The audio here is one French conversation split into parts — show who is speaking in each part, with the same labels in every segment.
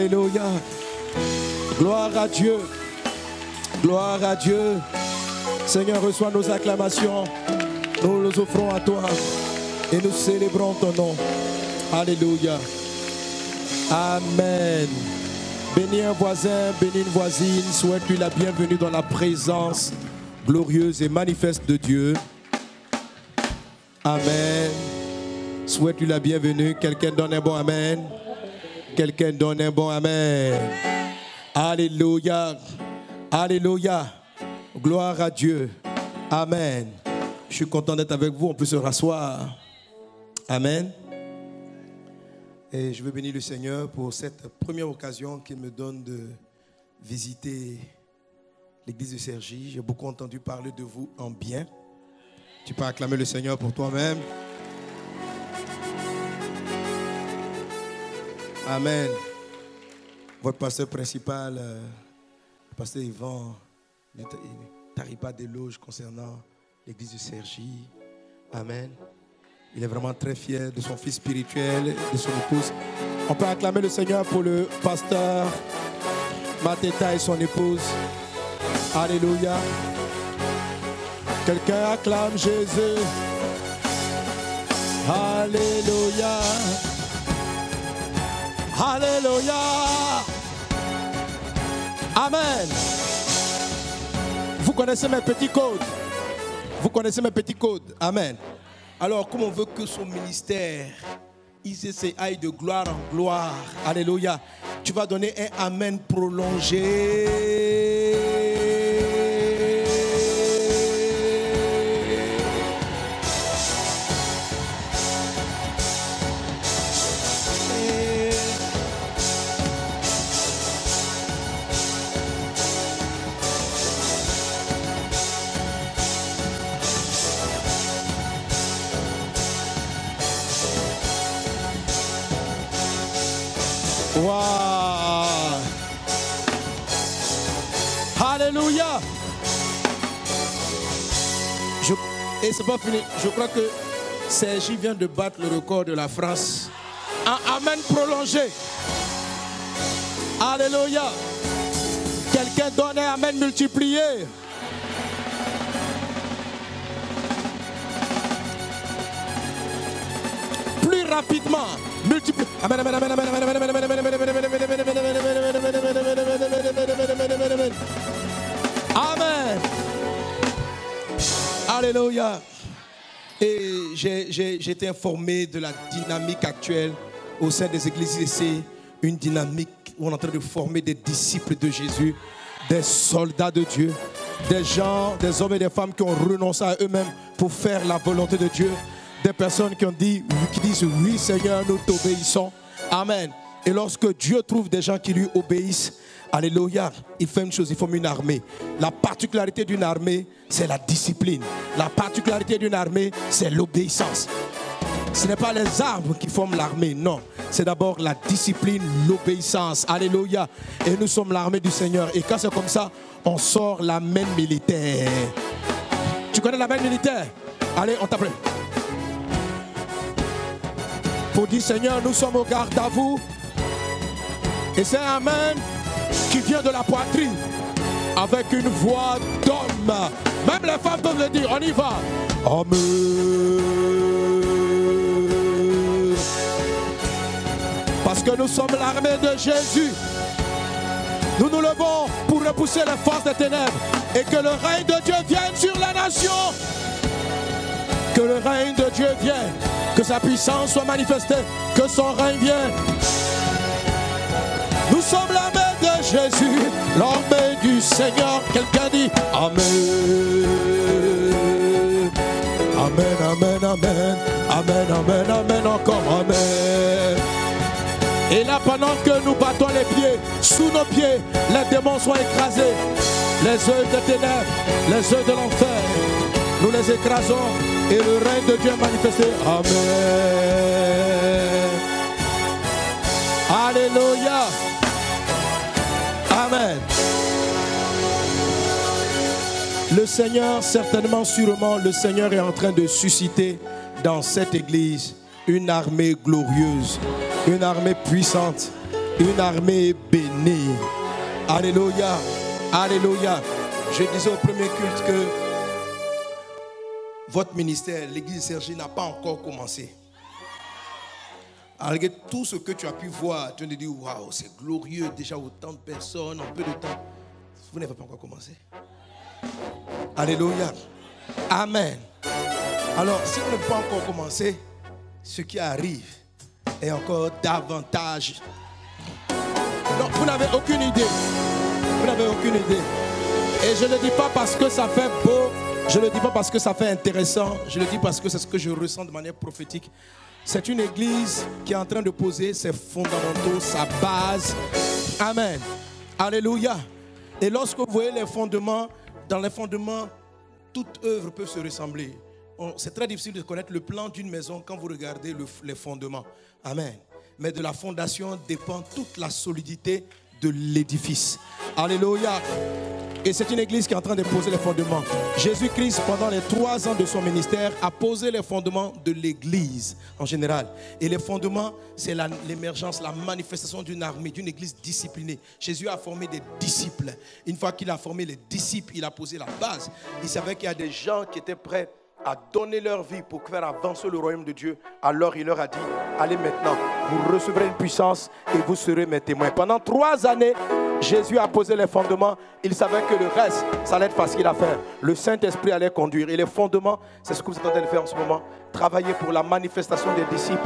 Speaker 1: Alléluia. Gloire à Dieu. Gloire à Dieu. Seigneur, reçois nos acclamations. Nous les offrons à toi et nous célébrons ton nom. Alléluia. Amen. Bénis un voisin, bénis une voisine. Souhaite-lui la bienvenue dans la présence glorieuse et manifeste de Dieu. Amen. Souhaite-lui la bienvenue. Quelqu'un donne un bon amen. Quelqu'un donne un bon amen. Alléluia. Alléluia. Gloire à Dieu. Amen. Je suis content d'être avec vous. On peut se rasseoir. Amen. Et je veux bénir le Seigneur pour cette première occasion qu'il me donne de visiter l'église de Cergy. J'ai beaucoup entendu parler de vous en bien. Tu peux acclamer le Seigneur pour toi-même. Amen. Votre pasteur principal, le pasteur Yvan, ne tarit pas d'éloges concernant l'église de Cergy. Amen. Il est vraiment très fier de son fils spirituel, de son épouse. On peut acclamer le Seigneur pour le pasteur Mateta et son épouse. Alléluia. Quelqu'un acclame Jésus. Alléluia. Alléluia. Amen. Vous connaissez mes petits codes. Vous connaissez mes petits codes. Amen. Alors, comme on veut que son ministère, ICC, aille de gloire en gloire, alléluia, tu vas donner un amen prolongé. Wow. Alléluia. Et c'est pas fini. Je crois que Cergy vient de battre le record de la France. Un amen prolongé. Alléluia. Quelqu'un donne un amen multiplié. Plus rapidement. Multiplié. Amen, amen, amen, amen, amen, amen, amen, amen, amen, amen, amen. Amen. Alléluia. Et j'ai été informé de la dynamique actuelle au sein des églises ici. Une dynamique où on est en train de former des disciples de Jésus, des soldats de Dieu, des gens, des hommes et des femmes qui ont renoncé à eux-mêmes pour faire la volonté de Dieu. Des personnes qui disent oui Seigneur, nous t'obéissons. Amen. Et lorsque Dieu trouve des gens qui lui obéissent, alléluia, il fait une chose, il forme une armée. La particularité d'une armée, c'est la discipline. La particularité d'une armée, c'est l'obéissance. Ce n'est pas les armes qui forment l'armée, non. C'est d'abord la discipline, l'obéissance. Alléluia. Et nous sommes l'armée du Seigneur. Et quand c'est comme ça, on sort la main militaire. Tu connais la main militaire? Allez, on t'appelle. Pour dire Seigneur, nous sommes au garde à vous. Et c'est un amen qui vient de la poitrine avec une voix d'homme. Même les femmes peuvent le dire. On y va. Amen. Parce que nous sommes l'armée de Jésus. Nous nous levons pour repousser les forces des ténèbres et que le règne de Dieu vienne sur la nation. Que le règne de Dieu vienne. Que sa puissance soit manifestée, que son règne vienne. Nous sommes l'armée de Jésus, l'armée du Seigneur. Quelqu'un dit Amen. Amen, amen, amen. Amen, amen, amen, encore Amen. Et là, pendant que nous battons les pieds, sous nos pieds, les démons sont écrasés. Les œuvres des ténèbres, les œuvres de l'enfer, nous les écrasons. Et le règne de Dieu est manifesté. Amen. Alléluia. Amen. Le Seigneur, certainement, sûrement, le Seigneur est en train de susciter dans cette église une armée glorieuse, une armée puissante, Une armée bénie. Alléluia. Alléluia. Je disais au premier culte que votre ministère, l'église de Cergy, n'a pas encore commencé. Malgré tout ce que tu as pu voir, tu te dis, waouh, c'est glorieux, déjà autant de personnes en peu de temps. Vous n'avez pas encore commencé. Alléluia. Amen. Alors, si vous n'avez pas encore commencé, ce qui arrive est encore davantage. Non, vous n'avez aucune idée. Vous n'avez aucune idée. Et je ne le dis pas parce que ça fait beau, je ne le dis pas parce que ça fait intéressant, je le dis parce que c'est ce que je ressens de manière prophétique. C'est une église qui est en train de poser ses fondamentaux, sa base. Amen. Alléluia. Et lorsque vous voyez les fondements, dans les fondements, toute œuvre peut se ressembler. C'est très difficile de connaître le plan d'une maison quand vous regardez les fondements. Amen. Mais de la fondation dépend toute la solidité de l'édifice. Alléluia. Et c'est une église qui est en train de poser les fondements. Jésus-Christ, pendant les 3 ans de son ministère, a posé les fondements de l'église en général. Et les fondements, c'est l'émergence, la manifestation d'une armée, d'une église disciplinée. Jésus a formé des disciples. Une fois qu'il a formé les disciples, il a posé la base. Il savait qu'il y a des gens qui étaient prêts à donner leur vie pour faire avancer le royaume de Dieu. Alors il leur a dit, allez maintenant, vous recevrez une puissance et vous serez mes témoins. Pendant 3 années, Jésus a posé les fondements. Il savait que le reste, ça allait être facile à faire. Le Saint-Esprit allait conduire. Et les fondements, c'est ce que vous êtes en train de faire en ce moment. Travailler pour la manifestation des disciples.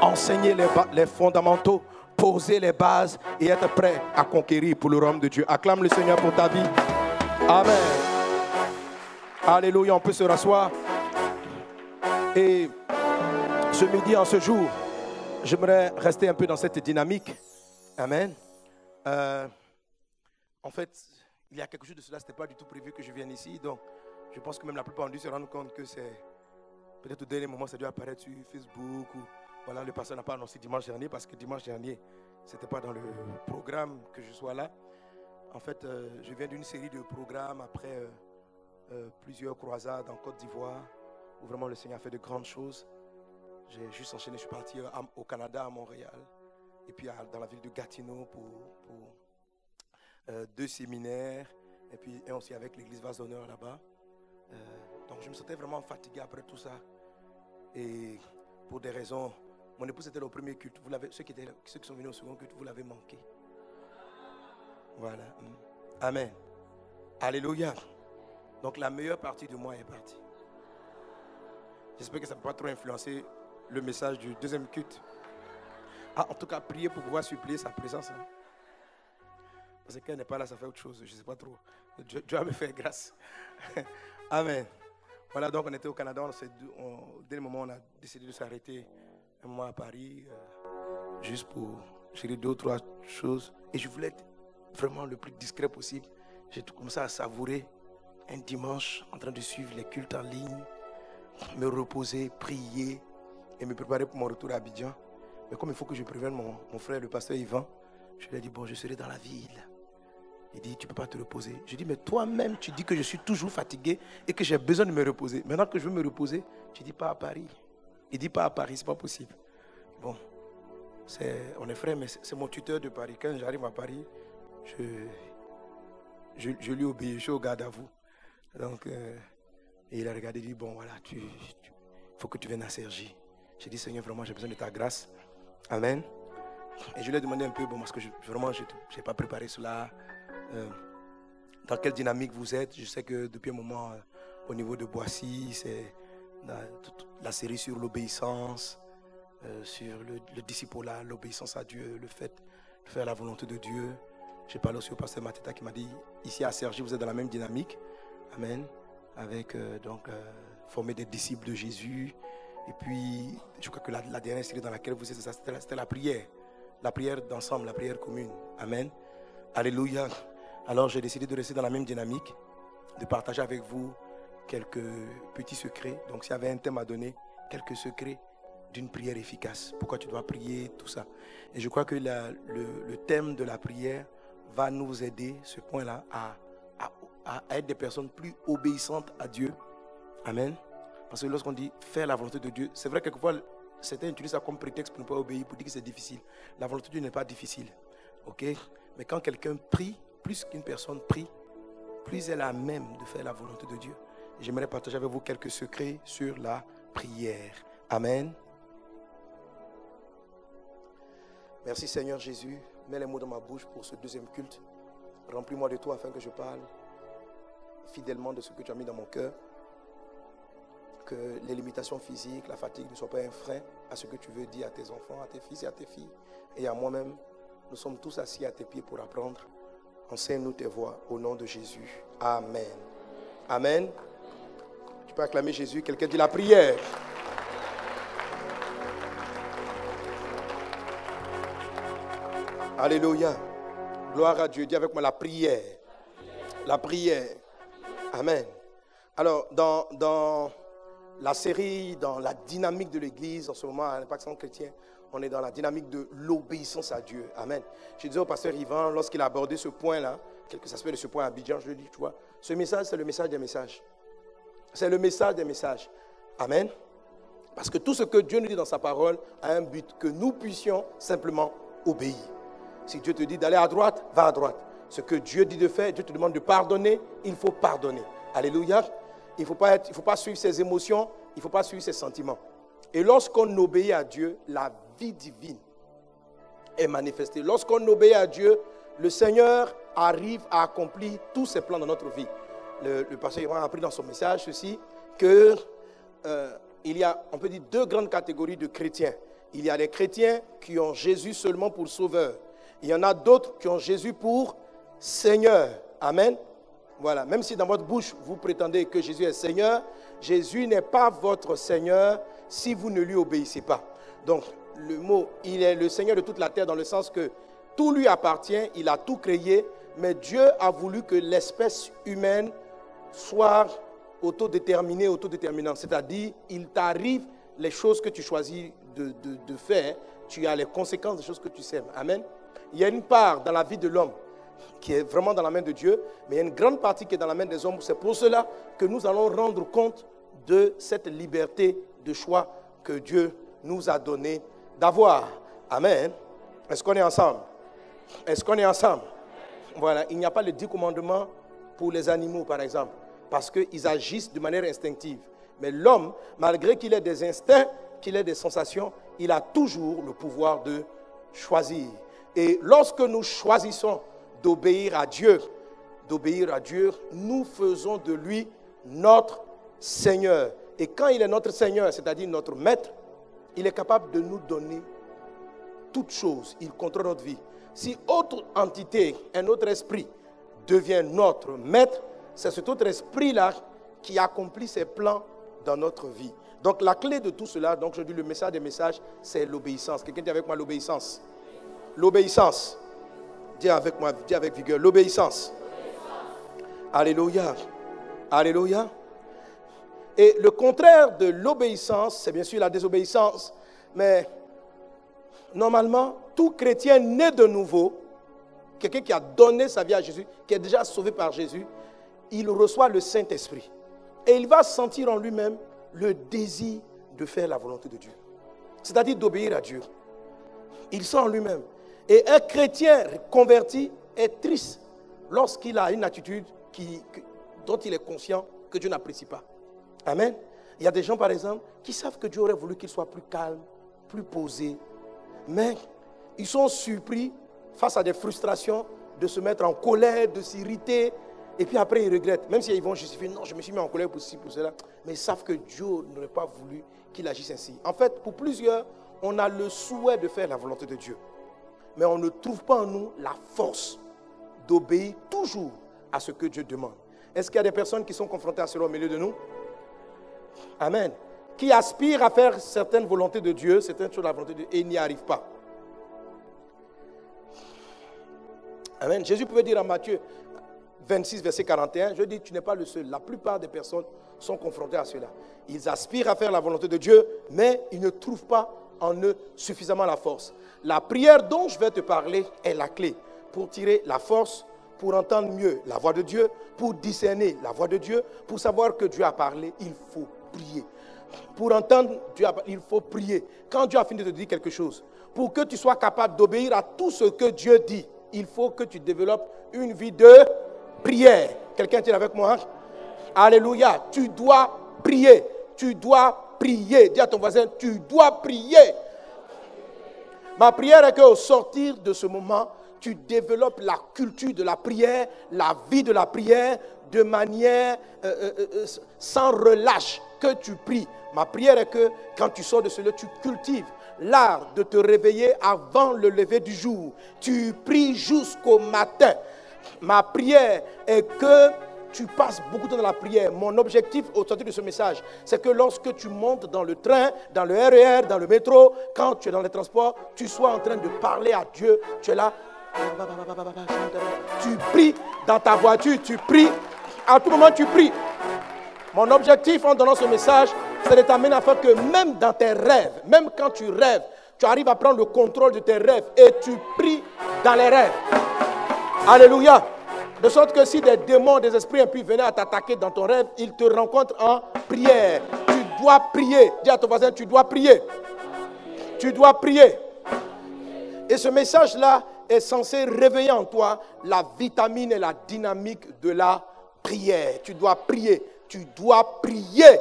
Speaker 1: Enseigner les fondamentaux. Poser les bases et être prêt à conquérir pour le royaume de Dieu. Acclame le Seigneur pour ta vie. Amen. Alléluia, on peut se rasseoir. Et ce midi, en ce jour, j'aimerais rester un peu dans cette dynamique. Amen. En fait, il y a quelque chose de cela, ce n'était pas du tout prévu que je vienne ici. Donc, je pense que même la plupart ont dû se rendre compte que c'est peut-être au dernier moment, ça a dû apparaître sur Facebook. Ou, voilà, le pasteur n'a pas annoncé dimanche dernier parce que dimanche dernier, ce n'était pas dans le programme que je sois là. En fait, je viens d'une série de programmes après plusieurs croisades en Côte d'Ivoire, où vraiment le Seigneur a fait de grandes choses. J'ai juste enchaîné, je suis parti au Canada, à Montréal, et puis dans la ville de Gatineau pour 2 séminaires, et puis un aussi avec l'église Vase d'Honneur là-bas. Donc je me sentais vraiment fatigué après tout ça. Et pour des raisons, mon épouse était là au premier culte. Ceux qui sont venus au second culte, vous l'avez manqué. Voilà. Amen. Alléluia. Donc la meilleure partie de moi est partie. J'espère que ça ne peut pas trop influencer le message du deuxième culte. En tout cas, priez pour pouvoir supplier sa présence. Hein. Parce que quand elle n'est pas là, ça fait autre chose. Je ne sais pas trop. Dieu va me faire grâce. Amen. Voilà, donc on était au Canada. Dès le moment où on a décidé de s'arrêter un mois à Paris, juste pour gérer 2 ou 3 choses. Et je voulais être vraiment le plus discret possible. J'ai commencé à savourer un dimanche en train de suivre les cultes en ligne, me reposer, prier et me préparer pour mon retour à Abidjan. Mais comme il faut que je prévienne mon frère, le pasteur Yvan, je lui ai dit, bon, je serai dans la ville. Il dit, tu ne peux pas te reposer. Je dis, mais toi-même, tu dis que je suis toujours fatigué et que j'ai besoin de me reposer. Maintenant que je veux me reposer, tu dis pas à Paris. Il dit pas à Paris, c'est pas possible. Bon, on est frères, mais c'est mon tuteur de Paris. Quand j'arrive à Paris, je lui obéis, je suis au garde à vous. Donc, et il a regardé, il dit, bon, voilà, il faut que tu viennes à Cergy. J'ai dit, Seigneur, vraiment, j'ai besoin de ta grâce. Amen. Et je lui ai demandé un peu, bon, parce que vraiment, je n'ai pas préparé cela. Dans quelle dynamique vous êtes? Je sais que depuis un moment, au niveau de Boissy, c'est la série sur l'obéissance, sur le discipolat, l'obéissance à Dieu, le fait de faire la volonté de Dieu. J'ai parlé aussi au pasteur Mateta qui m'a dit, ici à Cergy, vous êtes dans la même dynamique. Amen. Avec former des disciples de Jésus. Et puis, je crois que la dernière série dans laquelle vous êtes, c'était la prière. La prière d'ensemble, la prière commune. Amen. Alléluia. Alors, j'ai décidé de rester dans la même dynamique, de partager avec vous quelques petits secrets. Donc, s'il y avait un thème à donner, quelques secrets d'une prière efficace. Pourquoi tu dois prier, tout ça. Et je crois que le thème de la prière va nous aider, ce point-là, à être des personnes plus obéissantes à Dieu. Amen. Parce que lorsqu'on dit faire la volonté de Dieu, c'est vrai que quelquefois, certains utilisent ça comme prétexte pour ne pas obéir, pour dire que c'est difficile. La volonté de Dieu n'est pas difficile. Ok? Mais quand quelqu'un prie, plus qu'une personne prie, plus elle est à même de faire la volonté de Dieu. J'aimerais partager avec vous quelques secrets sur la prière. Amen. Merci Seigneur Jésus. Mets les mots dans ma bouche pour ce deuxième culte. Remplis-moi de toi afin que je parle fidèlement de ce que tu as mis dans mon cœur. Que les limitations physiques, la fatigue ne soient pas un frein à ce que tu veux dire à tes enfants, à tes fils et à tes filles. Et à moi-même, nous sommes tous assis à tes pieds pour apprendre. Enseigne-nous tes voies au nom de Jésus. Amen. Amen. Tu peux acclamer Jésus. Quelqu'un dit la prière. Alléluia. Gloire à Dieu. Dis avec moi la prière. La prière. Amen. Alors, dans la série, dans la dynamique de l'Église, en ce moment, à l'Impact Centre Chrétien, on est dans la dynamique de l'obéissance à Dieu. Amen. Je disais au pasteur Yvan, lorsqu'il a abordé ce point-là, quelques aspects de ce point à Abidjan, je lui dis, tu vois, ce message, c'est le message des messages. C'est le message des messages. Amen. Parce que tout ce que Dieu nous dit dans sa parole a un but, que nous puissions simplement obéir. Si Dieu te dit d'aller à droite, va à droite. Ce que Dieu dit de faire, Dieu te demande de pardonner, il faut pardonner. Alléluia. Il ne faut pas suivre ses émotions, il ne faut pas suivre ses sentiments. Et lorsqu'on obéit à Dieu, la vie divine est manifestée. Lorsqu'on obéit à Dieu, le Seigneur arrive à accomplir tous ses plans dans notre vie. Le pasteur Yvan a appris dans son message ceci, que il y a, on peut dire, deux grandes catégories de chrétiens. Il y a les chrétiens qui ont Jésus seulement pour sauveur. Il y en a d'autres qui ont Jésus pour Seigneur. Amen. Voilà, même si dans votre bouche, vous prétendez que Jésus est Seigneur, Jésus n'est pas votre Seigneur si vous ne lui obéissez pas. Donc, le mot, il est le Seigneur de toute la terre dans le sens que tout lui appartient, il a tout créé, mais Dieu a voulu que l'espèce humaine soit autodéterminée, autodéterminante. C'est-à-dire, il t'arrive les choses que tu choisis de faire, tu as les conséquences des choses que tu sèmes. Amen. Il y a une part dans la vie de l'homme qui est vraiment dans la main de Dieu, mais il y a une grande partie qui est dans la main des hommes. C'est pour cela que nous allons rendre compte de cette liberté de choix que Dieu nous a donné d'avoir. Amen. Est-ce qu'on est ensemble? Est-ce qu'on est ensemble? Voilà, il n'y a pas les 10 commandements pour les animaux, par exemple, parce qu'ils agissent de manière instinctive. Mais l'homme, malgré qu'il ait des instincts, qu'il ait des sensations, il a toujours le pouvoir de choisir. Et lorsque nous choisissons d'obéir à Dieu, nous faisons de lui notre Seigneur. Et quand il est notre Seigneur, c'est-à-dire notre maître, il est capable de nous donner toutes choses. Il contrôle notre vie. Si autre entité, un autre esprit devient notre maître, c'est cet autre esprit-là qui accomplit ses plans dans notre vie. Donc la clé de tout cela, donc je dis le message des messages, c'est l'obéissance. Quelqu'un dit avec moi l'obéissance. L'obéissance. Dis avec moi, dis avec vigueur, l'obéissance. Alléluia. Alléluia. Et le contraire de l'obéissance, c'est bien sûr la désobéissance. Mais normalement, tout chrétien né de nouveau, quelqu'un qui a donné sa vie à Jésus, qui est déjà sauvé par Jésus, il reçoit le Saint-Esprit. Et il va sentir en lui-même le désir de faire la volonté de Dieu. C'est-à-dire d'obéir à Dieu. Il sent en lui-même. Et un chrétien converti est triste lorsqu'il a une attitude dont il est conscient que Dieu n'apprécie pas. Amen. Il y a des gens, par exemple, qui savent que Dieu aurait voulu qu'il soit plus calme, plus posé. Mais ils sont surpris face à des frustrations de se mettre en colère, de s'irriter. Et puis après, ils regrettent. Même s'ils vont justifier, non, je me suis mis en colère pour ceci, pour cela. Mais ils savent que Dieu n'aurait pas voulu qu'il agisse ainsi. En fait, pour plusieurs, on a le souhait de faire la volonté de Dieu. Mais on ne trouve pas en nous la force d'obéir toujours à ce que Dieu demande. Est-ce qu'il y a des personnes qui sont confrontées à cela au milieu de nous? Amen. Qui aspirent à faire certaines volontés de Dieu, certaines choses de la volonté de Dieu, et n'y arrivent pas. Amen. Jésus pouvait dire à Matthieu 26, verset 41, je dis, tu n'es pas le seul. La plupart des personnes sont confrontées à cela. Ils aspirent à faire la volonté de Dieu, mais ils ne trouvent pas en eux suffisamment la force. La prière dont je vais te parler est la clé pour tirer la force, pour entendre mieux la voix de Dieu, pour discerner la voix de Dieu, pour savoir que Dieu a parlé, il faut prier. Pour entendre Dieu, il faut prier. Quand Dieu a fini de te dire quelque chose, pour que tu sois capable d'obéir à tout ce que Dieu dit, il faut que tu développes une vie de prière. Quelqu'un est avec moi? Alléluia. Tu dois prier. Tu dois prier. Dis à ton voisin, tu dois prier. Ma prière est qu'au sortir de ce moment, tu développes la culture de la prière, la vie de la prière, de manière sans relâche, que tu pries. Ma prière est que quand tu sors de ce lieu, tu cultives l'art de te réveiller avant le lever du jour. Tu pries jusqu'au matin. Ma prière est que tu passes beaucoup de temps dans la prière. Mon objectif au sortir de ce message, c'est que lorsque tu montes dans le train, dans le RER, dans le métro, quand tu es dans les transports, tu sois en train de parler à Dieu. Tu es là. Tu pries dans ta voiture, tu pries. À tout moment, tu pries. Mon objectif en donnant ce message, c'est de t'amener à faire que même dans tes rêves, même quand tu rêves, tu arrives à prendre le contrôle de tes rêves et tu pries dans les rêves. Alléluia. De sorte que si des démons, des esprits impies venaient à t'attaquer dans ton rêve, ils te rencontrent en prière. Tu dois prier. Dis à ton voisin, tu dois prier. Tu dois prier. Et ce message-là est censé réveiller en toi la vitamine et la dynamique de la prière. Tu dois prier. Tu dois prier.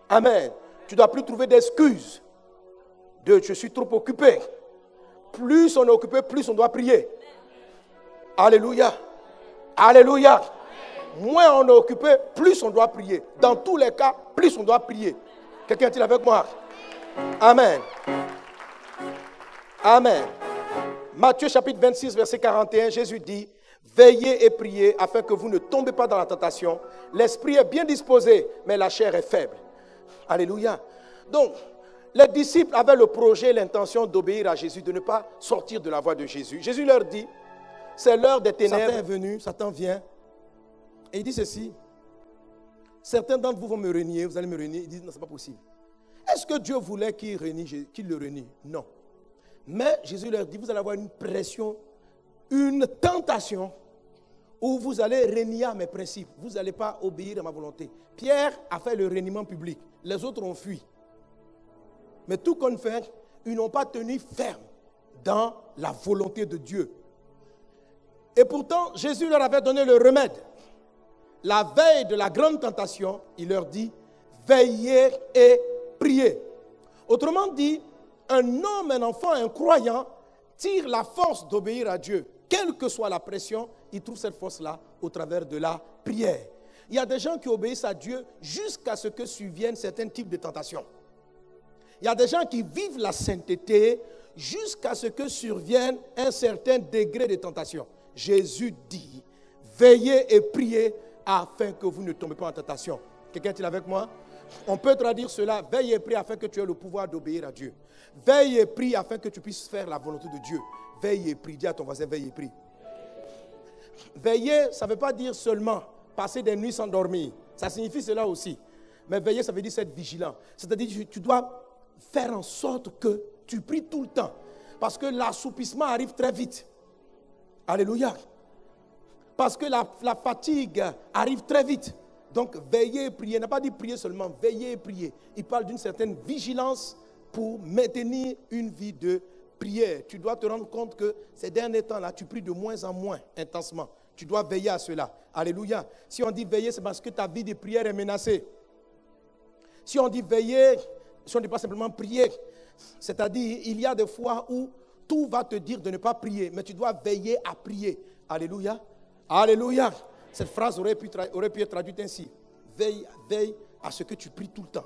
Speaker 1: Amen. Tu ne dois plus trouver d'excuses. Je suis trop occupé. Plus on est occupé, plus on doit prier. Alléluia. Alléluia. Moins on est occupé, plus on doit prier. Dans tous les cas, plus on doit prier. Quelqu'un est-il avec moi? Amen. Amen. Matthieu chapitre 26, verset 41, Jésus dit: veillez et priez afin que vous ne tombez pas dans la tentation. L'esprit est bien disposé, mais la chair est faible. Alléluia. Donc, les disciples avaient le projet, l'intention d'obéir à Jésus, de ne pas sortir de la voie de Jésus. Jésus leur dit: c'est l'heure des ténèbres. Satan est venu, Satan vient. Et il dit ceci: certains d'entre vous vont me renier, vous allez me renier. Il dit: non, ce n'est pas possible. Est-ce que Dieu voulait qu'il le renie? Non. Mais Jésus leur dit: vous allez avoir une pression, une tentation, où vous allez renier à mes principes. Vous n'allez pas obéir à ma volonté. Pierre a fait le reniement public. Les autres ont fui. Mais tout comme fait, ils n'ont pas tenu ferme dans la volonté de Dieu. Et pourtant, Jésus leur avait donné le remède. La veille de la grande tentation, il leur dit: veillez et priez. Autrement dit, un homme, un enfant, un croyant tire la force d'obéir à Dieu. Quelle que soit la pression, il trouve cette force-là au travers de la prière. Il y a des gens qui obéissent à Dieu jusqu'à ce que surviennent certains types de tentations. Il y a des gens qui vivent la sainteté jusqu'à ce que survienne un certain degré de tentation. Jésus dit: veillez et priez afin que vous ne tombez pas en tentation. Quelqu'un est-il avec moi? On peut traduire cela: veille et prie afin que tu aies le pouvoir d'obéir à Dieu. Veille et prie afin que tu puisses faire la volonté de Dieu. Veille et prie. Dis à ton voisin: veille et prie. Veiller, ça ne veut pas dire seulement passer des nuits sans dormir. Ça signifie cela aussi. Mais veiller, ça veut dire être vigilant. C'est-à-dire que tu dois faire en sorte que tu pries tout le temps. Parce que l'assoupissement arrive très vite. Alléluia. Parce que la fatigue arrive très vite. Donc, veiller et prier. Il n'a pas dit prier seulement, veiller et prier. Il parle d'une certaine vigilance pour maintenir une vie de prière. Tu dois te rendre compte que ces derniers temps-là, tu pries de moins en moins intensement. Tu dois veiller à cela. Alléluia. Si on dit veiller, c'est parce que ta vie de prière est menacée. Si on dit veiller, si on ne dit pas simplement prier, c'est-à-dire il y a des fois où tout va te dire de ne pas prier, mais tu dois veiller à prier. Alléluia. Alléluia. Cette phrase aurait pu être traduite ainsi: veille à ce que tu pries tout le temps.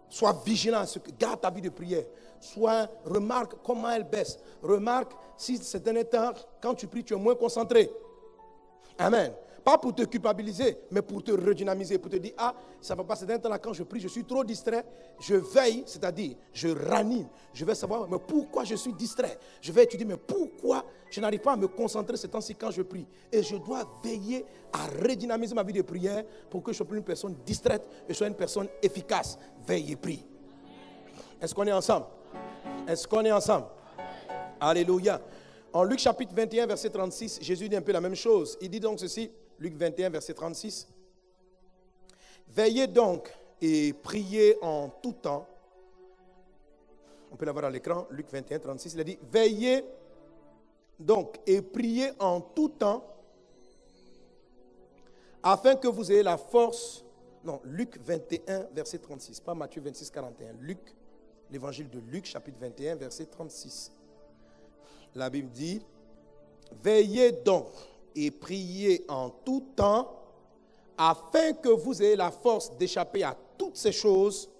Speaker 1: Sois vigilant à ce que garde ta vie de prière. Remarque comment elle baisse. Remarque si ces derniers temps, quand tu pries, tu es moins concentré. Amen. Pas pour te culpabiliser, mais pour te redynamiser, pour te dire: ah, ça va pas, ces derniers temps-là, quand je prie, je suis trop distrait. Je veille, c'est-à-dire, je ranime. Je vais savoir, mais pourquoi je suis distrait? Je vais étudier, mais pourquoi je n'arrive pas à me concentrer ces temps-ci quand je prie? Et je dois veiller à redynamiser ma vie de prière pour que je ne sois plus une personne distraite et je sois une personne efficace. Veille et prie. Est-ce qu'on est ensemble? Est-ce qu'on est ensemble? Alléluia. En Luc chapitre 21, verset 36, Jésus dit un peu la même chose. Il dit donc ceci, Luc 21, verset 36. Veillez donc et priez en tout temps. On peut l'avoir à l'écran, Luc 21, 36. Il a dit, veillez donc et priez en tout temps afin que vous ayez la force. Non, Luc 21, verset 36, pas Matthieu 26, 41. Luc, l'évangile de Luc, chapitre 21, verset 36. La Bible dit, veillez donc et priez en tout temps afin que vous ayez la force d'échapper à toutes ces choses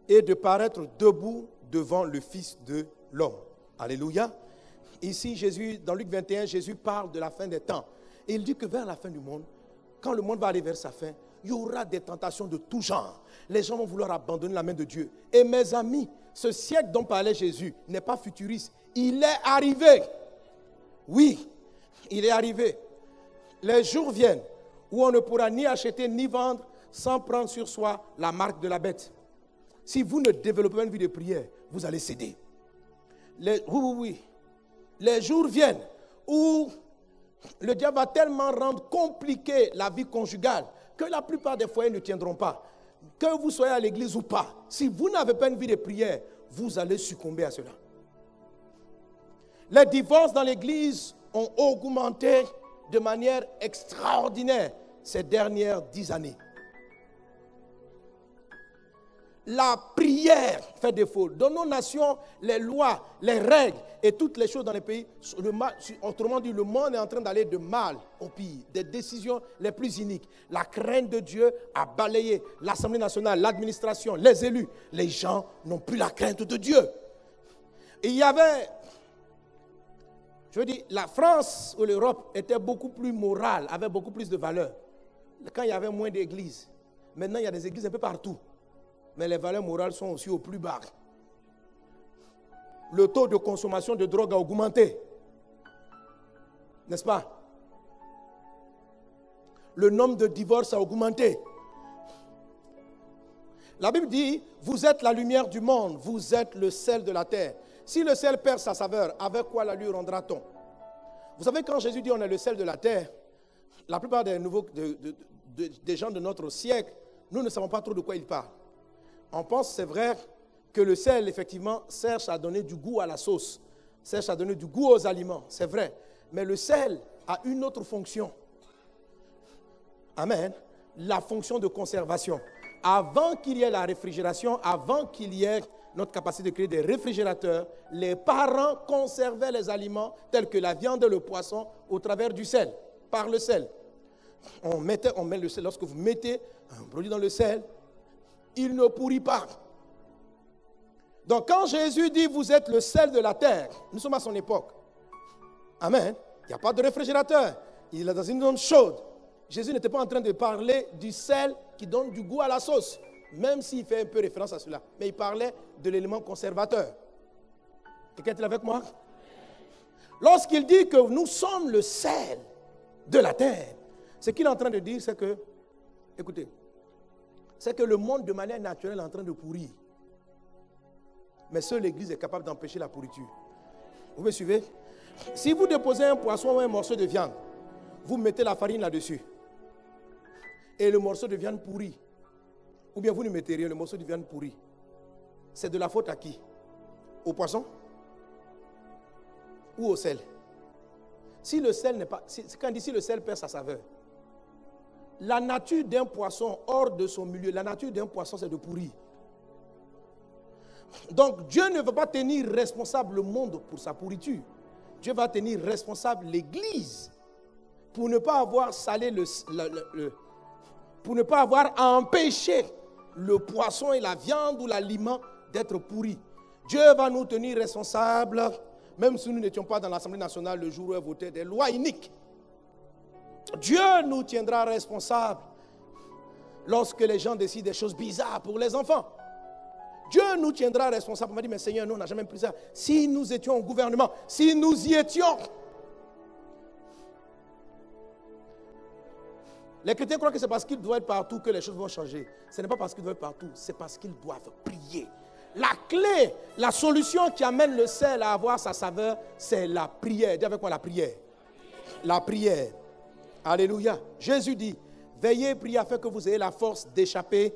Speaker 1: et de paraître debout devant le Fils de l'homme. Alléluia. Ici, Jésus, dans Luc 21, Jésus parle de la fin des temps. Et il dit que vers la fin du monde, quand le monde va aller vers sa fin, il y aura des tentations de tout genre. Les gens vont vouloir abandonner la main de Dieu. Et mes amis, ce siècle dont parlait Jésus n'est pas futuriste. Il est arrivé. Oui, il est arrivé. Les jours viennent où on ne pourra ni acheter ni vendre sans prendre sur soi la marque de la bête. Si vous ne développez pas une vie de prière, vous allez céder. Oui. Les jours viennent où le diable va tellement rendre compliqué la vie conjugale que la plupart des foyers ne tiendront pas. Que vous soyez à l'église ou pas, si vous n'avez pas une vie de prière, vous allez succomber à cela. Les divorces dans l'église ont augmenté de manière extraordinaire ces dernières 10 années. La prière fait défaut. Dans nos nations, les lois, les règles et toutes les choses dans les pays, autrement dit, le monde est en train d'aller de mal au pire. Des décisions les plus iniques. La crainte de Dieu a balayé l'Assemblée nationale, l'administration, les élus. Les gens n'ont plus la crainte de Dieu. Et il y avait, la France ou l'Europe était beaucoup plus morale, avait beaucoup plus de valeur. Quand il y avait moins d'églises. Maintenant, il y a des églises un peu partout. Mais les valeurs morales sont aussi au plus bas. Le taux de consommation de drogue a augmenté. N'est-ce pas? Le nombre de divorces a augmenté. La Bible dit, vous êtes la lumière du monde, vous êtes le sel de la terre. Si le sel perd sa saveur, avec quoi la lui rendra-t-on? Vous savez, quand Jésus dit on est le sel de la terre, la plupart des gens de notre siècle, nous ne savons pas trop de quoi il parle. On pense, c'est vrai, que le sel, effectivement, cherche à donner du goût à la sauce, cherche à donner du goût aux aliments, c'est vrai. Mais le sel a une autre fonction. Amen. La fonction de conservation. Avant qu'il y ait la réfrigération, avant qu'il y ait notre capacité de créer des réfrigérateurs, les parents conservaient les aliments tels que la viande et le poisson au travers du sel, par le sel. On met le sel. Lorsque vous mettez un produit dans le sel, il ne pourrit pas. Donc quand Jésus dit vous êtes le sel de la terre, nous sommes à son époque. Amen. Il n'y a pas de réfrigérateur. Il est dans une zone chaude. Jésus n'était pas en train de parler du sel qui donne du goût à la sauce, même s'il fait un peu référence à cela. Mais il parlait de l'élément conservateur. Quelqu'un est avec moi? Lorsqu'il dit que nous sommes le sel de la terre, ce qu'il est en train de dire, c'est que, écoutez, c'est que le monde de manière naturelle est en train de pourrir. Mais seule l'Église est capable d'empêcher la pourriture. Vous me suivez? Si vous déposez un poisson ou un morceau de viande, vous mettez la farine là-dessus, et le morceau de viande pourrit, ou bien vous ne mettez rien, le morceau de viande pourrit, c'est de la faute à qui? Au poisson? Ou au sel? Si le sel n'est pas... Quand on dit si le sel perd sa saveur, la nature d'un poisson hors de son milieu, la nature d'un poisson c'est de pourrir. Donc Dieu ne veut pas tenir responsable le monde pour sa pourriture. Dieu va tenir responsable l'Église pour ne pas avoir salé pour ne pas avoir empêché le poisson et la viande ou l'aliment d'être pourris. Dieu va nous tenir responsables, même si nous n'étions pas dans l'Assemblée nationale le jour où elle votait des lois iniques. Dieu nous tiendra responsables lorsque les gens décident des choses bizarres pour les enfants. Dieu nous tiendra responsables. On m'a dit, mais Seigneur, nous, on n'a jamais pris ça. Si nous étions au gouvernement, si nous y étions. Les chrétiens croient que c'est parce qu'ils doivent être partout que les choses vont changer. Ce n'est pas parce qu'ils doivent être partout, c'est parce qu'ils doivent prier. La clé, la solution qui amène le sel à avoir sa saveur, c'est la prière. Dis avec moi la prière. La prière. Alléluia. Jésus dit, veillez et priez afin que vous ayez la force d'échapper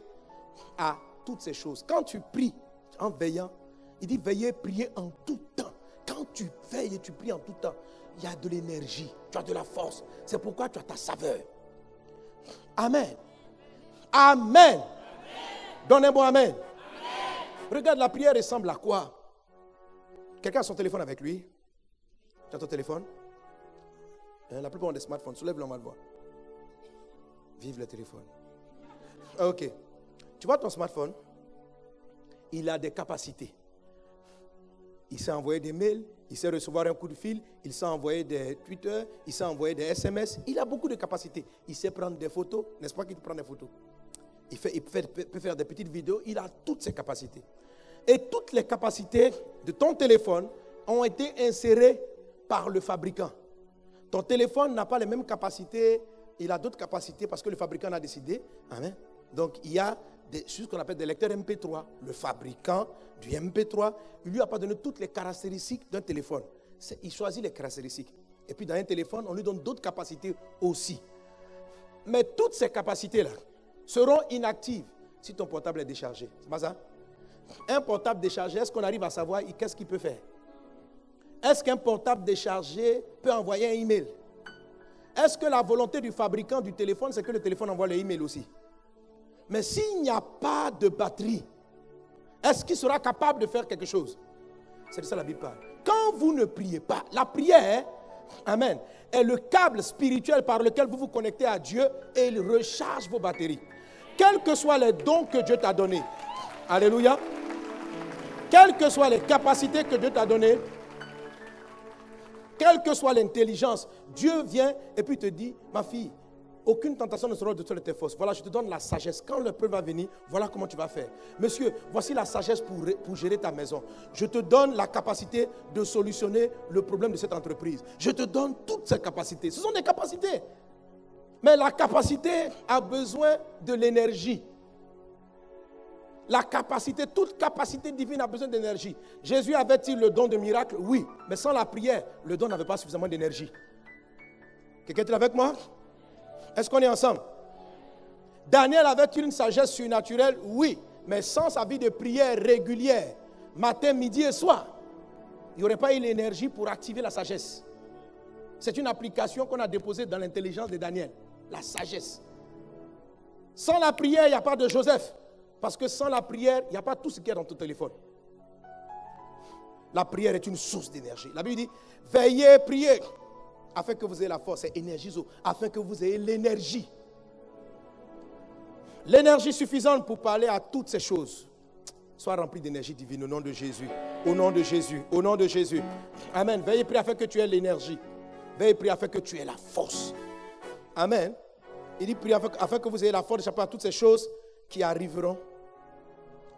Speaker 1: à toutes ces choses. Quand tu pries en veillant, il dit veillez, priez en tout temps. Quand tu veilles et tu pries en tout temps, il y a de l'énergie, tu as de la force. C'est pourquoi tu as ta saveur. Amen. Amen. Donnez-moi amen. Regarde, la prière ressemble à quoi? Quelqu'un a son téléphone avec lui? Tu as ton téléphone? La plupart ont des smartphones. Soulève-le, on va le voir. Vive le téléphone. Ok. Tu vois ton smartphone? Il a des capacités. Il sait envoyer des mails, il sait recevoir un coup de fil, il sait envoyer des Twitter, il sait envoyer des SMS. Il a beaucoup de capacités. Il sait prendre des photos. N'est-ce pas qu'il prend des photos? Il peut faire des petites vidéos. Il a toutes ces capacités. Et toutes les capacités de ton téléphone ont été insérées par le fabricant. Ton téléphone n'a pas les mêmes capacités. Il a d'autres capacités parce que le fabricant a décidé. Amen. Donc, il y a ce qu'on appelle des lecteurs MP3. Le fabricant du MP3, il ne lui a pas donné toutes les caractéristiques d'un téléphone. Il choisit les caractéristiques. Et puis, dans un téléphone, on lui donne d'autres capacités aussi. Mais toutes ces capacités-là seront inactives si ton portable est déchargé. C'est pas ça? Un portable déchargé, est-ce qu'on arrive à savoir qu'est-ce qu'il peut faire? Est-ce qu'un portable déchargé peut envoyer un email? Est-ce que la volonté du fabricant du téléphone, c'est que le téléphone envoie le email aussi? Mais s'il n'y a pas de batterie, est-ce qu'il sera capable de faire quelque chose? C'est de ça la Bible parle. Quand vous ne priez pas, la prière, amen, est le câble spirituel par lequel vous vous connectez à Dieu et il recharge vos batteries. Quels que soient les dons que Dieu t'a donnés, alléluia, quelles que soient les capacités que Dieu t'a données, quelle que soit l'intelligence, Dieu vient et puis te dit, ma fille, aucune tentation ne sera de toi de tes forces. Voilà, je te donne la sagesse. Quand l'épreuve va venir, voilà comment tu vas faire. Monsieur, voici la sagesse pour gérer ta maison. Je te donne la capacité de solutionner le problème de cette entreprise. Je te donne toutes ces capacités. Ce sont des capacités. Mais la capacité a besoin de l'énergie. La capacité, toute capacité divine a besoin d'énergie. Jésus avait-il le don de miracle? Oui. Mais sans la prière, le don n'avait pas suffisamment d'énergie. Quelqu'un est avec moi? Est-ce qu'on est ensemble? Daniel avait-il une sagesse surnaturelle? Oui. Mais sans sa vie de prière régulière, matin, midi et soir, il n'y aurait pas eu l'énergie pour activer la sagesse. C'est une application qu'on a déposée dans l'intelligence de Daniel. La sagesse. Sans la prière, il n'y a pas de Joseph. Parce que sans la prière, il n'y a pas tout ce qu'il y a dans ton téléphone. La prière est une source d'énergie. La Bible dit, veillez, priez, afin que vous ayez la force, c'est énergie, afin que vous ayez l'énergie. L'énergie suffisante pour parler à toutes ces choses. Sois rempli d'énergie divine au nom de Jésus. Au nom de Jésus. Au nom de Jésus. Amen. Veillez, priez afin que tu aies l'énergie. Veillez, priez afin que tu aies la force. Amen. Il dit, priez afin que vous ayez la force d'échapper à toutes ces choses qui arriveront.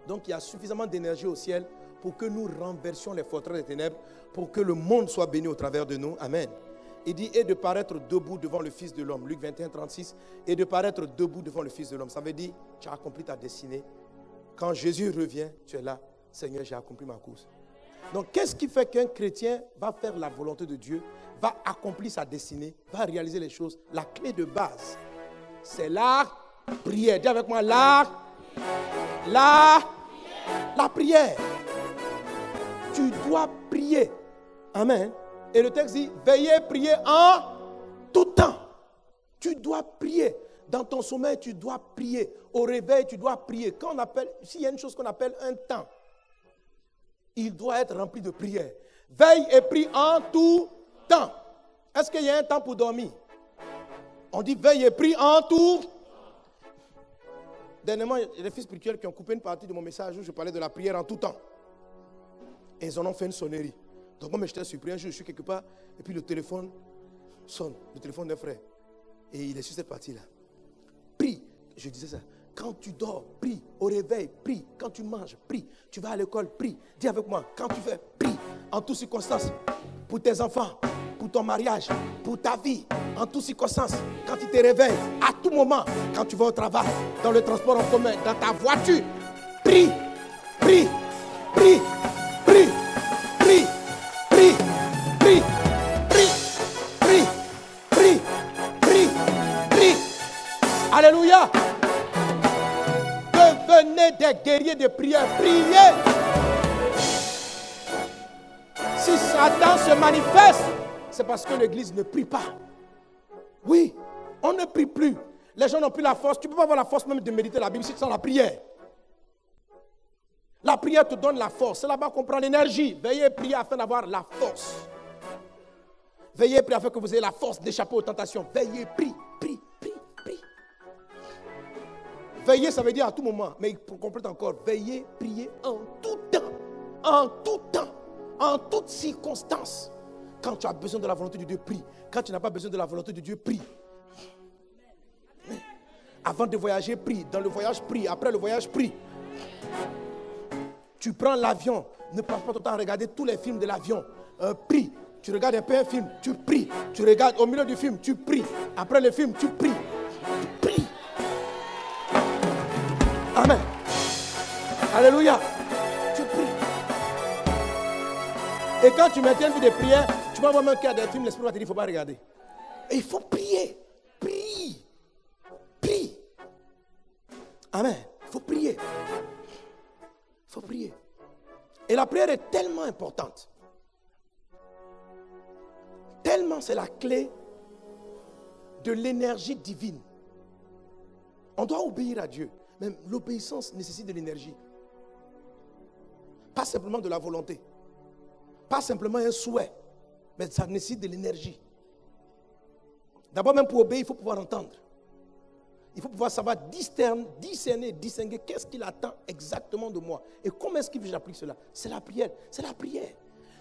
Speaker 1: Donc il y a suffisamment d'énergie au ciel pour que nous renversions les forteresses des ténèbres, pour que le monde soit béni au travers de nous. Amen. Il dit, et de paraître debout devant le Fils de l'homme. Luc 21, 36. Et de paraître debout devant le Fils de l'homme. Ça veut dire, tu as accompli ta destinée. Quand Jésus revient, tu es là. Seigneur, j'ai accompli ma course. Donc, qu'est-ce qui fait qu'un chrétien va faire la volonté de Dieu, va accomplir sa destinée, va réaliser les choses? La clé de base, c'est la prière. Dis avec moi, la prière. Tu dois prier. Amen. Et le texte dit, veillez, priez en tout temps. Tu dois prier. Dans ton sommeil, tu dois prier. Au réveil, tu dois prier. Quand on appelle, s'il y a une chose qu'on appelle un temps, il doit être rempli de prière. Veille et prie en tout temps. Est-ce qu'il y a un temps pour dormir? On dit veille et prie en tout. Dernièrement, il y a des fils spirituels qui ont coupé une partie de mon message où je parlais de la prière en tout temps. Et ils en ont fait une sonnerie. Donc moi, j'étais surpris. Un jour, je suis quelque part et puis le téléphone sonne. Le téléphone d'un frère. Et il est sur cette partie-là. Prie. Je disais ça. Quand tu dors, prie. Au réveil, prie. Quand tu manges, prie. Tu vas à l'école, prie. Dis avec moi, quand tu fais, prie. En toutes circonstances. Pour tes enfants, pour ton mariage, pour ta vie. En toutes circonstances. Quand tu te réveilles, à tout moment. Quand tu vas au travail, dans le transport en commun, dans ta voiture. Prie. Prie. Prie. Prie. Prie. Prie. Prie. Prie. Prie. Prie. Prie. Prie. Alléluia. Devenez prier. Si Satan se manifeste, c'est parce que l'église ne prie pas. Oui, on ne prie plus. Les gens n'ont plus la force. Tu ne peux pas avoir la force même de méditer la Bible si tu sens la prière. La prière te donne la force. C'est là-bas qu'on prend l'énergie. Veillez prier afin d'avoir la force. Veillez prier afin que vous ayez la force d'échapper aux tentations. Veillez, prie, prie, prie, prie. Veillez, ça veut dire à tout moment. Mais il complète encore. Veillez, priez en tout temps. En tout temps. En toutes circonstances. Quand tu as besoin de la volonté de Dieu, prie. Quand tu n'as pas besoin de la volonté de Dieu, prie. Avant de voyager, prie. Dans le voyage, prie. Après le voyage, prie. Tu prends l'avion. Ne passe pas tout le temps à regarder tous les films de l'avion. Prie. Tu regardes un peu un film, tu pries. Tu regardes au milieu du film, tu pries. Après le film, tu pries. Tu pries. Amen. Alléluia. Tu pries. Et quand tu maintiens une vie de prière, tu vas voir même qu'il y a des films, l'esprit va te dire, il ne faut pas regarder. Et il faut prier. Prie. Prie. Amen. Il faut prier. Il faut prier. Et la prière est tellement importante. Tellement c'est la clé de l'énergie divine. On doit obéir à Dieu. Même l'obéissance nécessite de l'énergie. Pas simplement de la volonté. Pas simplement un souhait. Mais ça nécessite de l'énergie. D'abord, même pour obéir, il faut pouvoir entendre. Il faut pouvoir savoir discerner, distinguer qu'est-ce qu'il attend exactement de moi. Et comment est-ce qu'il veut que j'applique cela? C'est la prière. C'est la prière.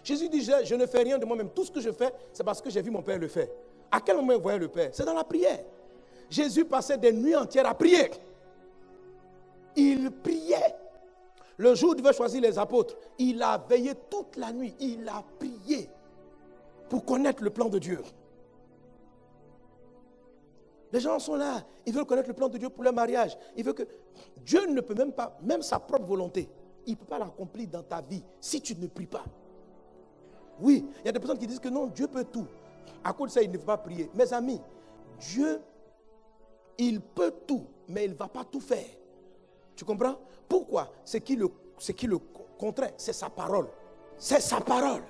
Speaker 1: Jésus dit, je ne fais rien de moi-même. Tout ce que je fais, c'est parce que j'ai vu mon Père le faire. À quel moment il voyait le Père? C'est dans la prière. Jésus passait des nuits entières à prier. Il priait. Le jour où il devait choisir les apôtres, il a veillé toute la nuit. Il a prié pour connaître le plan de Dieu. Les gens sont là. Ils veulent connaître le plan de Dieu pour leur mariage. Ils veulent que Dieu ne peut même pas, même sa propre volonté, il ne peut pas l'accomplir dans ta vie si tu ne pries pas. Oui, il y a des personnes qui disent que non, Dieu peut tout. À cause de ça, il ne faut pas prier. Mes amis, Dieu, il peut tout, mais il ne va pas tout faire. Tu comprends? Pourquoi? Ce qui le contraint, c'est sa parole. C'est sa parole.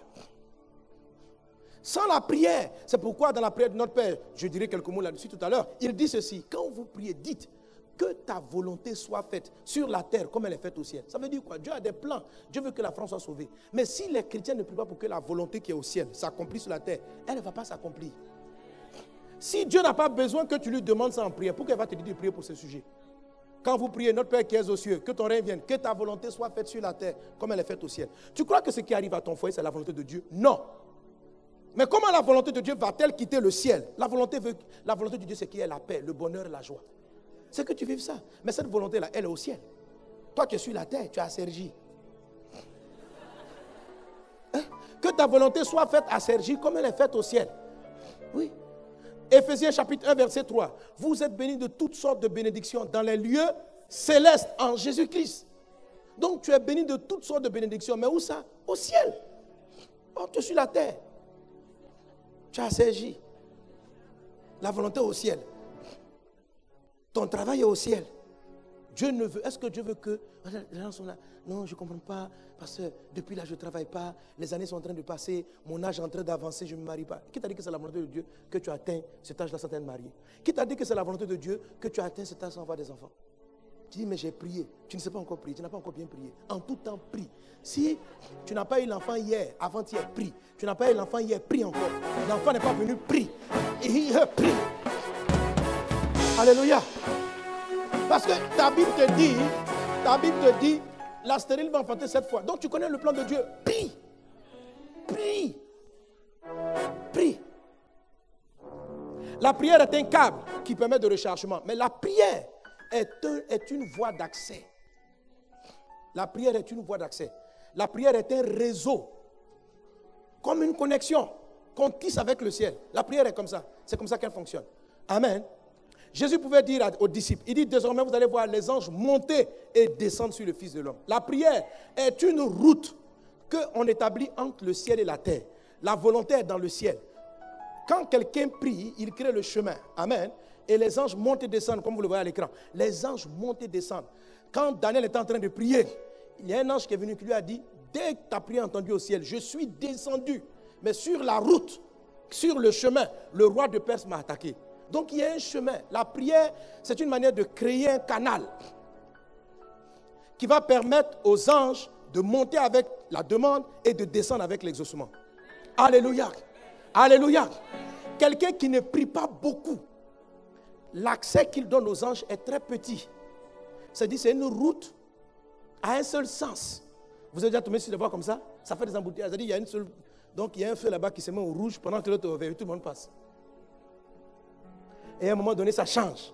Speaker 1: Sans la prière, c'est pourquoi dans la prière de notre Père, je dirai quelques mots là-dessus tout à l'heure, il dit ceci, quand vous priez, dites que ta volonté soit faite sur la terre comme elle est faite au ciel. Ça veut dire quoi? Dieu a des plans. Dieu veut que la France soit sauvée. Mais si les chrétiens ne prient pas pour que la volonté qui est au ciel s'accomplisse sur la terre, elle ne va pas s'accomplir. Si Dieu n'a pas besoin que tu lui demandes ça en prière, pourquoi il va te dire de prier pour ce sujet? Quand vous priez, notre Père qui es aux cieux, que ton règne vienne, que ta volonté soit faite sur la terre comme elle est faite au ciel. Tu crois que ce qui arrive à ton foyer, c'est la volonté de Dieu? Non. Mais comment la volonté de Dieu va-t-elle quitter le ciel? La volonté de Dieu, c'est qu'il y ait la paix, le bonheur et la joie. C'est que tu vives ça. Mais cette volonté-là, elle est au ciel. Toi, tu es sur la terre, tu as Sergi. Hein? Que ta volonté soit faite à Sergi comme elle est faite au ciel. Oui. Éphésiens chapitre 1, verset 3. Vous êtes bénis de toutes sortes de bénédictions dans les lieux célestes en Jésus-Christ. Donc, tu es béni de toutes sortes de bénédictions. Mais où ça? Au ciel. Oh, tu es sur la terre. Tu as Sergi. La volonté au ciel. Ton travail est au ciel. Dieu ne veut. Est-ce que Dieu veut que les gens sont là? Non, je ne comprends pas. Parce que depuis là, je ne travaille pas. Les années sont en train de passer. Mon âge est en train d'avancer. Je ne me marie pas. Qui t'a dit que c'est la volonté de Dieu que tu atteins cet âge-là sans te marier? Qui t'a dit que c'est la volonté de Dieu que tu atteins cet âge sans avoir des enfants? Tu dis, mais j'ai prié. Tu ne sais pas encore prier. Tu n'as pas encore bien prié. En tout temps, prie. Si tu n'as pas eu l'enfant hier, avant-hier, prie. Tu n'as pas eu l'enfant hier, prie encore. L'enfant n'est pas venu, prie. Il prie. Alléluia. Parce que ta Bible te dit, la stérile va enfanter 7 fois. Donc tu connais le plan de Dieu. Prie. Prie. Prie. La prière est un câble qui permet de rechargement. Mais la prière est une voie d'accès. La prière est une voie d'accès. La prière est un réseau. Comme une connexion qu'on tisse avec le ciel. La prière est comme ça. C'est comme ça qu'elle fonctionne. Amen. Jésus pouvait dire aux disciples, il dit désormais vous allez voir les anges monter et descendre sur le Fils de l'homme. La prière est une route qu'on établit entre le ciel et la terre. La volonté est dans le ciel. Quand quelqu'un prie, il crée le chemin. Amen. Et les anges montent et descendent, comme vous le voyez à l'écran. Les anges montent et descendent. Quand Daniel est en train de prier, il y a un ange qui est venu qui lui a dit, dès que ta prière est entendue au ciel, je suis descendu. Mais sur la route, sur le chemin, le roi de Perse m'a attaqué. Donc il y a un chemin. La prière, c'est une manière de créer un canal qui va permettre aux anges de monter avec la demande et de descendre avec l'exaucement. Alléluia. Alléluia. Quelqu'un qui ne prie pas beaucoup, l'accès qu'il donne aux anges est très petit. C'est-à-dire c'est une route à un seul sens. Vous avez déjà tombé sur les voies comme ça? Ça fait des embouteillages. C'est-à-dire il y a une seule... Donc il y a un feu là-bas qui se met au rouge pendant que l'autre est au vert. Tout le monde passe. Et à un moment donné, ça change.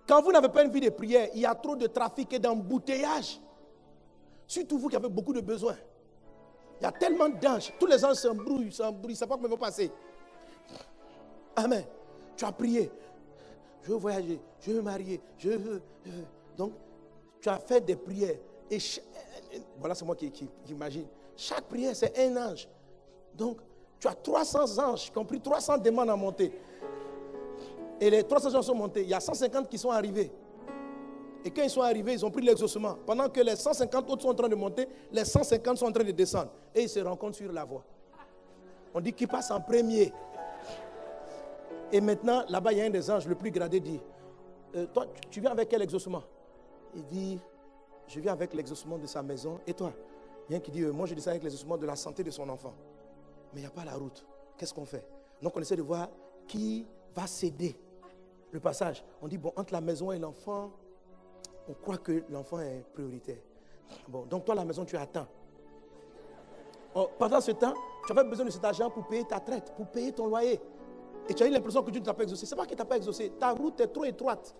Speaker 1: Quand vous n'avez pas une vie de prière, il y a trop de trafic et d'embouteillage. Surtout vous qui avez beaucoup de besoins. Il y a tellement d'anges. Tous les anges s'embrouillent, ils ne savent pas comment ils vont passer. Amen. Tu as prié. Je veux voyager, je veux marier, je veux. Donc, tu as fait des prières. Et voilà, c'est moi qui imagine. Chaque prière, c'est un ange. Donc, tu as 300 anges qui ont pris 300 demandes à monter. Et les 300 gens sont montés. Il y a 150 qui sont arrivés. Et quand ils sont arrivés, ils ont pris l'exaucement. Pendant que les 150 autres sont en train de monter, les 150 sont en train de descendre. Et ils se rencontrent sur la voie. On dit qu'ils passent en premier. Et maintenant, là-bas, il y a un des anges, le plus gradé, dit, toi, tu viens avec quel exaucement? Il dit, je viens avec l'exaucement de sa maison. Et toi? Il y a un qui dit, moi je dis ça avec l'exaucement de la santé de son enfant. Mais il n'y a pas la route. Qu'est-ce qu'on fait? Donc on essaie de voir qui va céder le passage. On dit, bon, entre la maison et l'enfant, on croit que l'enfant est prioritaire. Bon, donc toi, la maison, tu attends. Oh, pendant ce temps, tu avais besoin de cet argent pour payer ta traite, pour payer ton loyer. Et tu as eu l'impression que Dieu ne t'a pas exaucé. Ce n'est pas qu'il ne t'a pas exaucé. Ta route est trop étroite.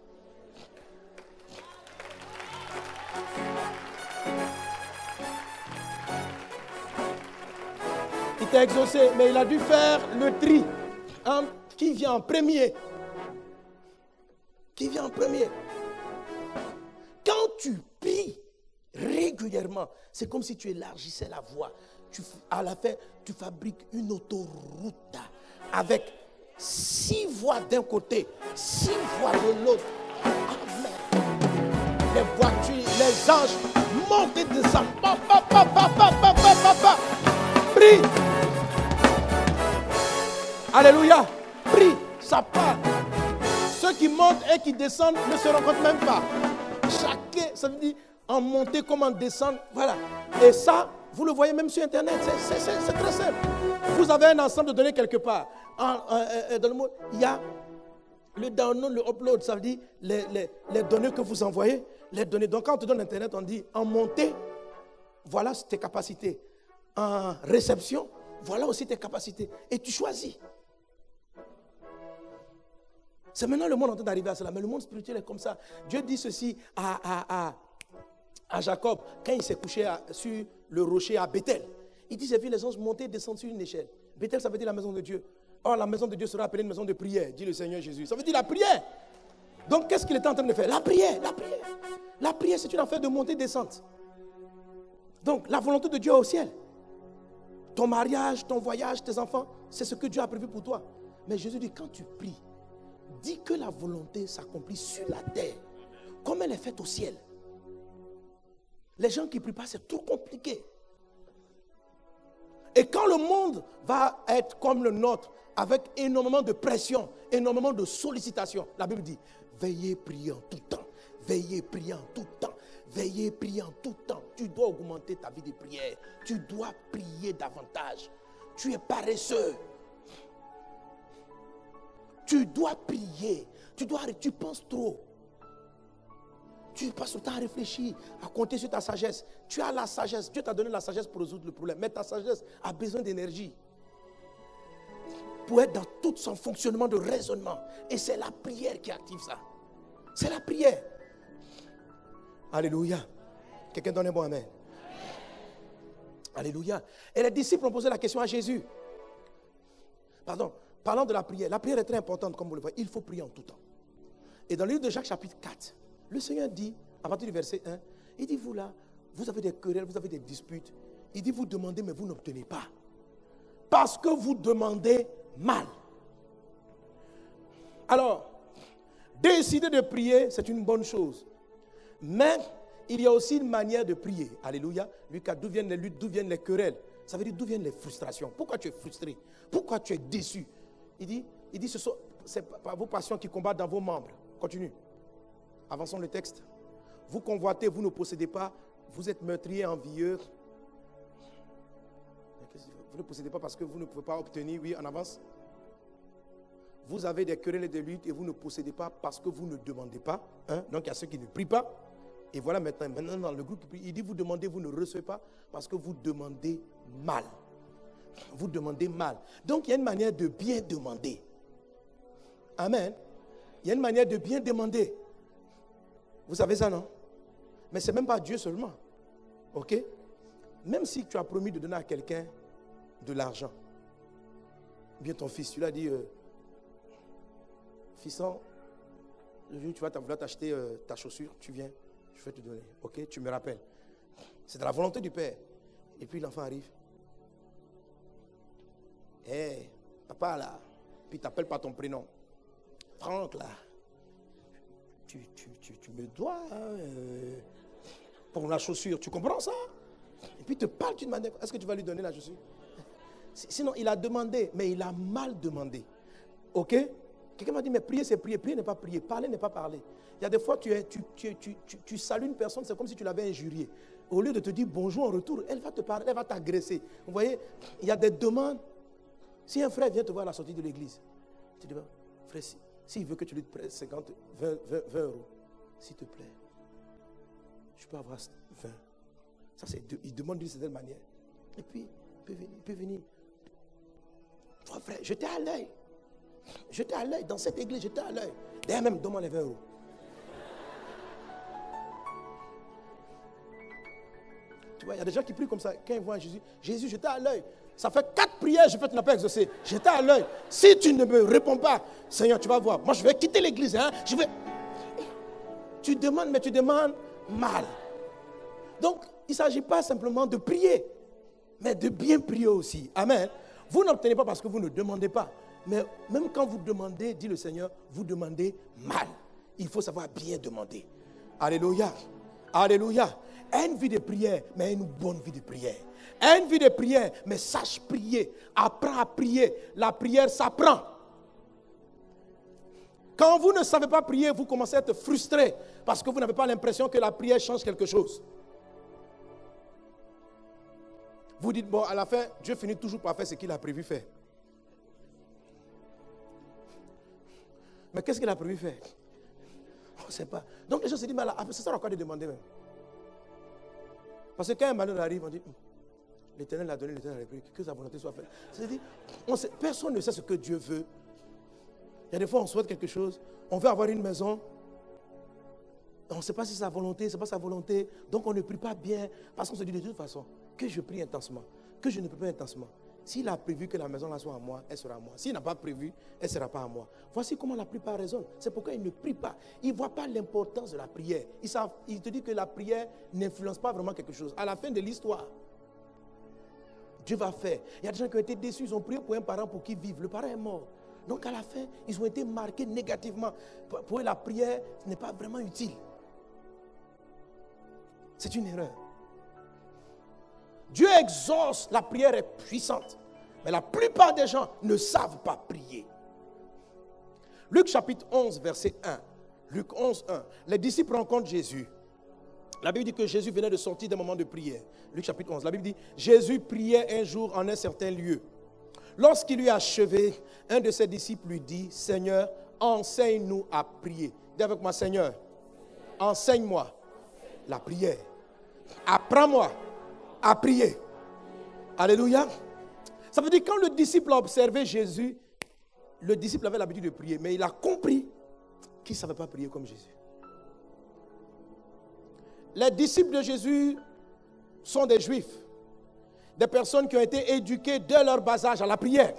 Speaker 1: Il t'a exaucé, mais il a dû faire le tri. Hein? Qui vient en premier? Qui vient en premier? Quand tu pries régulièrement, c'est comme si tu élargissais la voie. À la fin, tu fabriques une autoroute avec 6 voies d'un côté, 6 voies de l'autre. Amen. Les voitures, les anges montent et descendent. Prie. Alléluia. Prie. Ça part. Ceux qui montent et qui descendent ne se rencontrent même pas. Chacun, ça veut dire en monter comme en descendre. Voilà. Et ça, vous le voyez même sur Internet. C'est très simple. Vous avez un ensemble de données quelque part. Dans le monde, il y a le download, le upload. Ça veut dire les données que vous envoyez. Les données. Donc quand on te donne Internet, on dit en montée, voilà tes capacités. En réception, voilà aussi tes capacités. Et tu choisis. C'est maintenant le monde en train d'arriver à cela. Mais le monde spirituel est comme ça. Dieu dit ceci à Jacob quand il s'est couché sur le rocher à Bethel. Il dit, j'ai vu les anges monter et descendre sur une échelle. Bethel, ça veut dire la maison de Dieu. Or, la maison de Dieu sera appelée une maison de prière, dit le Seigneur Jésus. Ça veut dire la prière. Donc, qu'est-ce qu'il était en train de faire? La prière, la prière. La prière, c'est une affaire de montée et descente. Donc, la volonté de Dieu est au ciel. Ton mariage, ton voyage, tes enfants, c'est ce que Dieu a prévu pour toi. Mais Jésus dit, quand tu pries, dis que la volonté s'accomplit sur la terre, comme elle est faite au ciel. Les gens qui ne prient pas, c'est trop compliqué. Et quand le monde va être comme le nôtre, avec énormément de pression, énormément de sollicitations, la Bible dit, veillez, priez en tout temps. Veillez, priez en tout temps. Veillez, priez en tout temps. Tu dois augmenter ta vie de prière. Tu dois prier davantage. Tu es paresseux. Tu dois prier. Tu penses trop. Tu passes le temps à réfléchir, à compter sur ta sagesse. Tu as la sagesse. Dieu t'a donné la sagesse pour résoudre le problème. Mais ta sagesse a besoin d'énergie pour être dans tout son fonctionnement de raisonnement. Et c'est la prière qui active ça. C'est la prière. Alléluia. Quelqu'un donne un bon amen. Alléluia. Et les disciples ont posé la question à Jésus. Parlant de la prière. La prière est très importante, comme vous le voyez. Il faut prier en tout temps. Et dans le livre de Jacques, chapitre 4, le Seigneur dit, à partir du verset 1, il dit, vous là, vous avez des querelles, vous avez des disputes. Il dit, vous demandez, mais vous n'obtenez pas. Parce que vous demandez mal. Alors, décider de prier, c'est une bonne chose. Mais il y a aussi une manière de prier. Alléluia. Lucas, d'où viennent les luttes, d'où viennent les querelles? Ça veut dire d'où viennent les frustrations. Pourquoi tu es frustré? Pourquoi tu es déçu? Il dit c'est pas vos passions qui combattent dans vos membres. Continue. Avançons le texte. Vous convoitez, vous ne possédez pas. Vous êtes meurtrier, envieux. Vous ne possédez pas parce que vous ne pouvez pas obtenir. Oui, en avance. Vous avez des querelles et des luttes et vous ne possédez pas parce que vous ne demandez pas. Hein? Donc il y a ceux qui ne prient pas. Et voilà maintenant dans le groupe qui prie, il dit vous demandez, vous ne recevez pas parce que vous demandez mal. Vous demandez mal. Donc il y a une manière de bien demander. Amen. Il y a une manière de bien demander. Vous savez ça, non? Mais ce n'est même pas Dieu seulement. Ok? Même si tu as promis de donner à quelqu'un de l'argent, bien ton fils, tu lui as dit, fisson, le jour où tu vas vouloir t'acheter ta chaussure, tu viens, je vais te donner. Ok? Tu me rappelles. C'est de la volonté du Père. Et puis l'enfant arrive. Hé, papa là. Puis il t'appelle par ton prénom. Franck là. Tu me dois pour la chaussure. Tu comprends ça? Et puis il te parle d'une manière. Est-ce que tu vas lui donner la chaussure? Sinon, il a demandé, mais il a mal demandé. Ok? Quelqu'un m'a dit, mais prier, c'est prier. Prier n'est pas prier. Parler n'est pas parler. Il y a des fois, tu salues une personne, c'est comme si tu l'avais injuriée. Au lieu de te dire bonjour en retour, elle va te parler, elle va t'agresser. Vous voyez, il y a des demandes. Si un frère vient te voir à la sortie de l'église, tu dis, frère, s'il veut que tu lui prêtes 50, 20 euros, s'il te plaît, je peux avoir 20. Ça, il demande d'une certaine manière. Et puis, il peut venir. Toi, frère, j'étais à l'œil. J'étais à l'œil. Dans cette église, j'étais à l'œil. D'ailleurs, même, donne-moi les 20 euros. Tu vois, il y a des gens qui prient comme ça. Quand ils voient Jésus, Jésus, j'étais à l'œil. Ça fait 4 prières, je fais, tu n'as pas exaucé. J'étais à l'œil. Si tu ne me réponds pas, Seigneur, tu vas voir. Moi, je vais quitter l'église. Hein? Tu demandes, mais tu demandes mal. Donc, il ne s'agit pas simplement de prier, mais de bien prier aussi. Amen. Vous n'obtenez pas parce que vous ne demandez pas. Mais même quand vous demandez, dit le Seigneur, vous demandez mal. Il faut savoir bien demander. Alléluia. Alléluia. Une vie de prière, mais une bonne vie de prière. Une vie de prière, mais sache prier. Apprends à prier. La prière s'apprend. Quand vous ne savez pas prier, vous commencez à être frustré parce que vous n'avez pas l'impression que la prière change quelque chose. Vous dites, bon, à la fin, Dieu finit toujours par faire ce qu'il a prévu faire. Mais qu'est-ce qu'il a prévu faire? On ne sait pas. Donc les gens se disent, mais ça sert à quoi de demander même? Parce que quand un malheur arrive, on dit, l'Éternel l'a donné, l'Éternel l'a pris, que sa volonté soit faite. C'est-à-dire, personne ne sait ce que Dieu veut. Il y a des fois, on souhaite quelque chose, on veut avoir une maison, on ne sait pas si c'est sa volonté, ce n'est pas sa volonté, donc on ne prie pas bien, parce qu'on se dit de toute façon, que je prie intensement, que je ne prie pas intensement. S'il a prévu que la maison là soit à moi, elle sera à moi. S'il n'a pas prévu, elle ne sera pas à moi. Voici comment la plupart raisonnent. C'est pourquoi ils ne prient pas. Ils ne voient pas l'importance de la prière. Ils te disent que la prière n'influence pas vraiment quelque chose. À la fin de l'histoire, Dieu va faire. Il y a des gens qui ont été déçus, ils ont prié pour un parent pour qu'il vive. Le parent est mort. Donc à la fin, ils ont été marqués négativement. Pour eux, la prière n'est pas vraiment utile. C'est une erreur. Dieu exauce, la prière est puissante. Mais la plupart des gens ne savent pas prier. Luc chapitre 11, verset 1. Luc 11, 1. Les disciples rencontrent Jésus. La Bible dit que Jésus venait de sortir d'un moment de prière. Luc chapitre 11. La Bible dit, Jésus priait un jour en un certain lieu. Lorsqu'il eut achevé, un de ses disciples lui dit, Seigneur, enseigne-nous à prier. Dis avec moi, Seigneur, enseigne-moi la prière. Apprends-moi à prier. Alléluia. Ça veut dire quand le disciple a observé Jésus, le disciple avait l'habitude de prier, mais il a compris qu'il ne savait pas prier comme Jésus. Les disciples de Jésus sont des Juifs, des personnes qui ont été éduquées dès leur bas âge à la prière.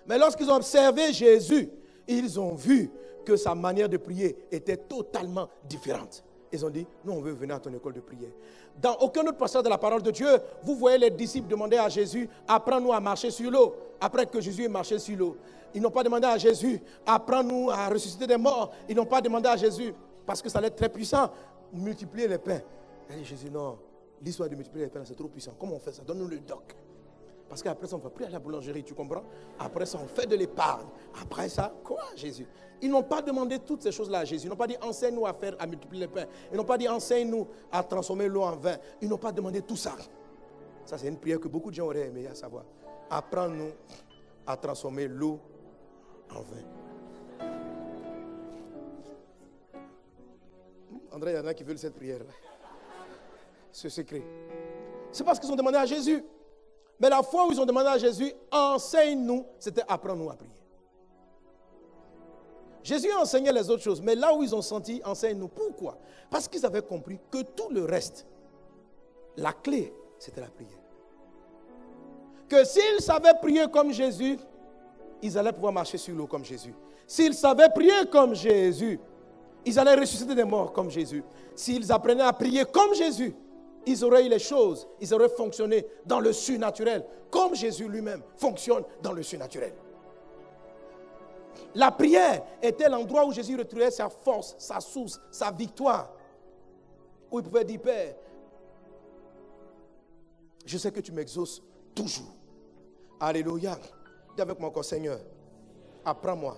Speaker 1: Mais lorsqu'ils ont observé Jésus, ils ont vu que sa manière de prier était totalement différente. Ils ont dit, nous on veut venir à ton école de prière. Dans aucun autre passage de la parole de Dieu, vous voyez les disciples demander à Jésus, apprends-nous à marcher sur l'eau. Après que Jésus ait marché sur l'eau. Ils n'ont pas demandé à Jésus, apprends-nous à ressusciter des morts. Ils n'ont pas demandé à Jésus, parce que ça allait être très puissant. multiplier les pains. Elle dit, Jésus, non, l'histoire de multiplier les pains, c'est trop puissant. Comment on fait ça? Donne-nous le doc. Parce qu'après ça, on ne va plus à la boulangerie, tu comprends? Après ça, on fait de l'épargne. Après ça, quoi, Jésus? Ils n'ont pas demandé toutes ces choses-là à Jésus. Ils n'ont pas dit, enseigne-nous à multiplier les pains. Ils n'ont pas dit, enseigne-nous à transformer l'eau en vin. Ils n'ont pas demandé tout ça. Ça, c'est une prière que beaucoup de gens auraient aimé à savoir. Apprends-nous à transformer l'eau en vin. André, il y en a qui veulent cette prière-là. Ce secret. C'est parce qu'ils ont demandé à Jésus. Mais la fois où ils ont demandé à Jésus, enseigne-nous, c'était apprends-nous à prier. Jésus enseignait les autres choses, mais là où ils ont senti, enseigne-nous. Pourquoi? Parce qu'ils avaient compris que tout le reste, la clé, c'était la prière. Que s'ils savaient prier comme Jésus, ils allaient pouvoir marcher sur l'eau comme Jésus. S'ils savaient prier comme Jésus, ils allaient ressusciter des morts comme Jésus. S'ils apprenaient à prier comme Jésus, ils auraient eu les choses, ils auraient fonctionné dans le surnaturel, comme Jésus lui-même fonctionne dans le surnaturel. La prière était l'endroit où Jésus retrouvait sa force, sa source, sa victoire. Où il pouvait dire, Père, je sais que tu m'exauces toujours. Alléluia. Dis avec moi encore, Seigneur, apprends-moi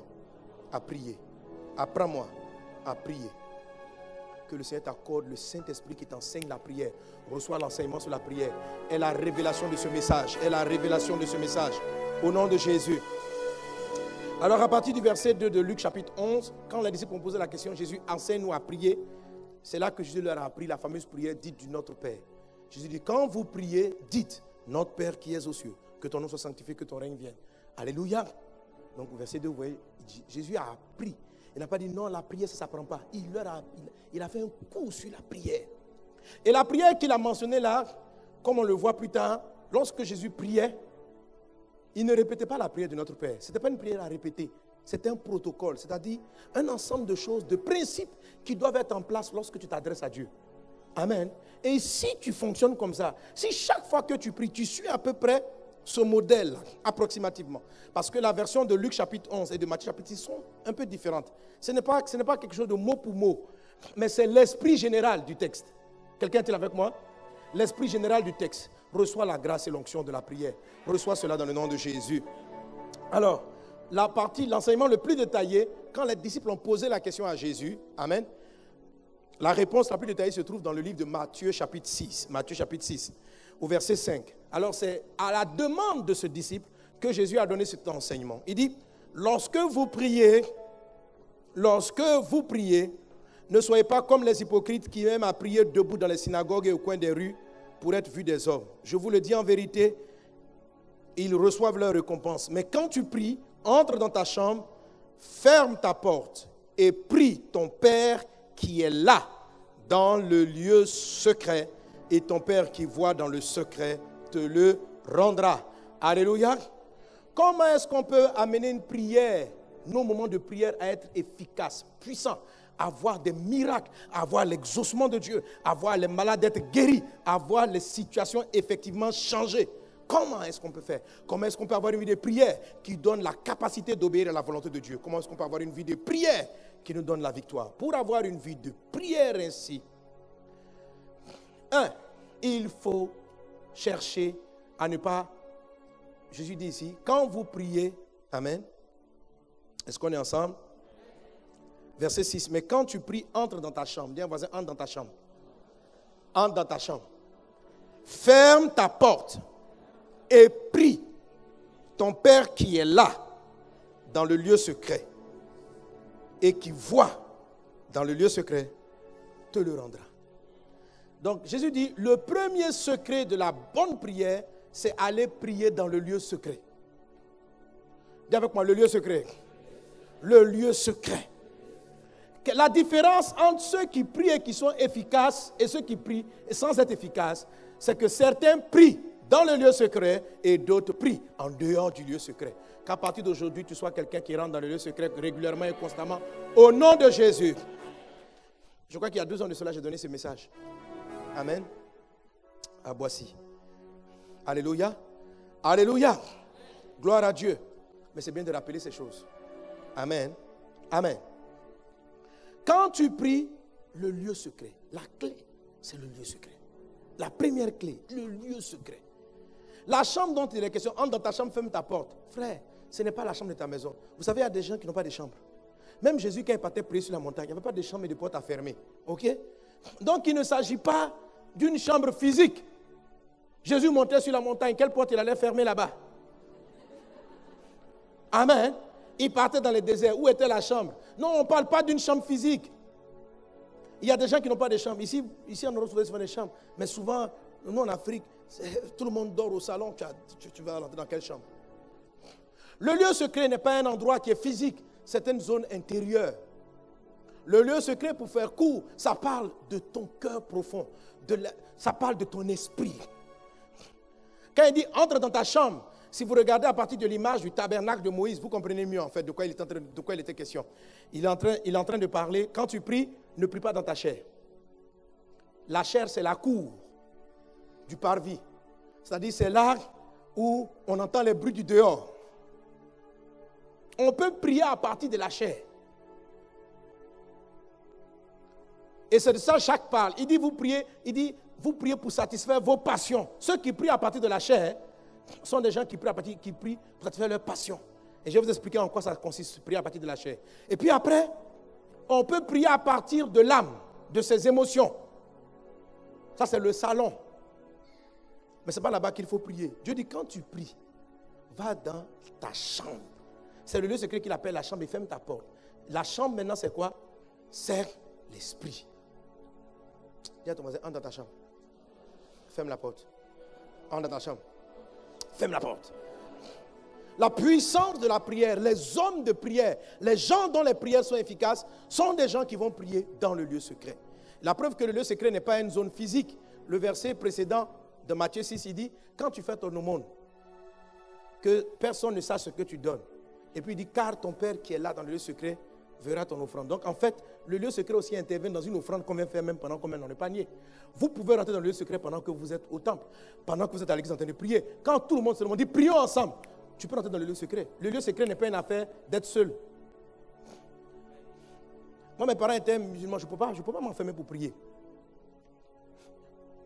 Speaker 1: à prier. Apprends-moi à prier. Que le Seigneur t'accorde le Saint-Esprit qui t'enseigne la prière. Reçois l'enseignement sur la prière. Et la révélation de ce message. Et la révélation de ce message. Au nom de Jésus. Alors à partir du verset 2 de Luc chapitre 11, quand les disciples ont posé la question, Jésus enseigne-nous à prier. C'est là que Jésus leur a appris la fameuse prière dite du Notre Père. Jésus dit, quand vous priez, dites, Notre Père qui es aux cieux, que ton nom soit sanctifié, que ton règne vienne. Alléluia. Donc au verset 2, vous voyez, Jésus a appris. Il n'a pas dit non, la prière, ça ne s'apprend pas. Il a fait un cours sur la prière. Et la prière qu'il a mentionnée là, comme on le voit plus tard, lorsque Jésus priait, il ne répétait pas la prière de notre Père. Ce n'était pas une prière à répéter. C'était un protocole, c'est-à-dire un ensemble de choses, de principes qui doivent être en place lorsque tu t'adresses à Dieu. Amen. Et si tu fonctionnes comme ça, si chaque fois que tu pries, tu suis à peu près ce modèle, approximativement. Parce que la version de Luc chapitre 11 et de Matthieu chapitre 6 sont un peu différentes. Ce n'est pas quelque chose de mot pour mot, mais c'est l'esprit général du texte. Quelqu'un est-il avec moi? L'esprit général du texte. Reçois la grâce et l'onction de la prière. Reçois cela dans le nom de Jésus. Alors, l'enseignement le plus détaillé, quand les disciples ont posé la question à Jésus, amen, la réponse la plus détaillée se trouve dans le livre de Matthieu chapitre 6. Matthieu chapitre 6, au verset 5. Alors c'est à la demande de ce disciple que Jésus a donné cet enseignement. Il dit, lorsque vous priez, ne soyez pas comme les hypocrites qui aiment à prier debout dans les synagogues et au coin des rues pour être vus des hommes. Je vous le dis en vérité, ils reçoivent leur récompense. Mais quand tu pries, entre dans ta chambre, ferme ta porte et prie ton Père qui est là, dans le lieu secret, et ton Père qui voit dans le secret te le rendra. Alléluia. Comment est-ce qu'on peut amener une prière, nos moments de prière, à être efficaces, puissants, avoir des miracles, avoir l'exaucement de Dieu, avoir les malades être guéris, avoir les situations effectivement changées? Comment est-ce qu'on peut faire? Comment est-ce qu'on peut avoir une vie de prière qui donne la capacité d'obéir à la volonté de Dieu? Comment est-ce qu'on peut avoir une vie de prière qui nous donne la victoire? Pour avoir une vie de prière ainsi, il faut chercher à ne pas... Jésus dit ici, quand vous priez, amen, est-ce qu'on est ensemble? Verset 6, mais quand tu pries, entre dans ta chambre. Dis à un voisin, entre dans ta chambre. Entre dans ta chambre. Ferme ta porte et prie ton Père qui est là, dans le lieu secret, et qui voit dans le lieu secret, te le rendra. Donc Jésus dit, le premier secret de la bonne prière, c'est aller prier dans le lieu secret. Dis avec moi, le lieu secret. Le lieu secret. La différence entre ceux qui prient et qui sont efficaces et ceux qui prient sans être efficaces, c'est que certains prient dans le lieu secret et d'autres prient en dehors du lieu secret. Qu'à partir d'aujourd'hui, tu sois quelqu'un qui rentre dans le lieu secret régulièrement et constamment. Au nom de Jésus. Je crois qu'il y a 2 ans de cela, j'ai donné ce message. Amen. À Boissy. Alléluia. Alléluia. Gloire à Dieu. Mais c'est bien de rappeler ces choses. Amen. Amen. Quand tu pries, le lieu secret. La clé, c'est le lieu secret. La première clé, le lieu secret. La chambre dont il est question, entre dans ta chambre, ferme ta porte. Frère, ce n'est pas la chambre de ta maison. Vous savez, il y a des gens qui n'ont pas de chambre. Même Jésus, quand il partait prier sur la montagne, il n'y avait pas de chambre et de porte à fermer. Ok? Donc, il ne s'agit pas d'une chambre physique. Jésus montait sur la montagne, quelle porte il allait fermer là-bas? Amen. Il partait dans le désert. Où était la chambre? Non, on ne parle pas d'une chambre physique. Il y a des gens qui n'ont pas de chambre. Ici on retrouve souvent des chambres. Mais souvent, nous en Afrique, tout le monde dort au salon. Tu vas rentrer dans quelle chambre? Le lieu secret n'est pas un endroit qui est physique. C'est une zone intérieure. Le lieu secret, pour faire court, ça parle de ton cœur profond. Ça parle de ton esprit. Quand il dit entre dans ta chambre, si vous regardez à partir de l'image du tabernacle de Moïse, vous comprenez mieux en fait de quoi il était question. Il est en train de parler, quand tu pries, ne prie pas dans ta chair. La chair, c'est la cour du parvis. C'est-à-dire, c'est là où on entend les bruits du dehors. On peut prier à partir de la chair. Et c'est de ça que Jacques parle. Il dit, vous priez pour satisfaire vos passions. Ceux qui prient à partir de la chair sont des gens qui prient pour satisfaire leurs passions. Et je vais vous expliquer en quoi ça consiste, prier à partir de la chair. Et puis après, on peut prier à partir de l'âme, de ses émotions. Ça, c'est le salon. Mais ce n'est pas là-bas qu'il faut prier. Dieu dit, quand tu pries, va dans ta chambre. C'est le lieu secret qu'il appelle la chambre et ferme ta porte. La chambre maintenant, c'est quoi? C'est l'esprit. Dis à ton voisin, entre dans ta chambre. Ferme la porte. Entre dans ta chambre. Ferme la porte. La puissance de la prière, les hommes de prière, les gens dont les prières sont efficaces, sont des gens qui vont prier dans le lieu secret. La preuve que le lieu secret n'est pas une zone physique. Le verset précédent de Matthieu 6, il dit, quand tu fais ton aumône, que personne ne sache ce que tu donnes. Et puis il dit, car ton Père qui est là dans le lieu secret verra ton offrande. Donc en fait, le lieu secret aussi intervient dans une offrande qu'on vient faire même pendant qu'on met dans le panier. Vous pouvez rentrer dans le lieu secret pendant que vous êtes au temple, pendant que vous êtes à l'église en train de prier. Quand tout le monde se demande, dit, prions ensemble. Tu peux rentrer dans le lieu secret. Le lieu secret n'est pas une affaire d'être seul. Moi, mes parents étaient musulmans, je ne peux pas m'enfermer pour prier.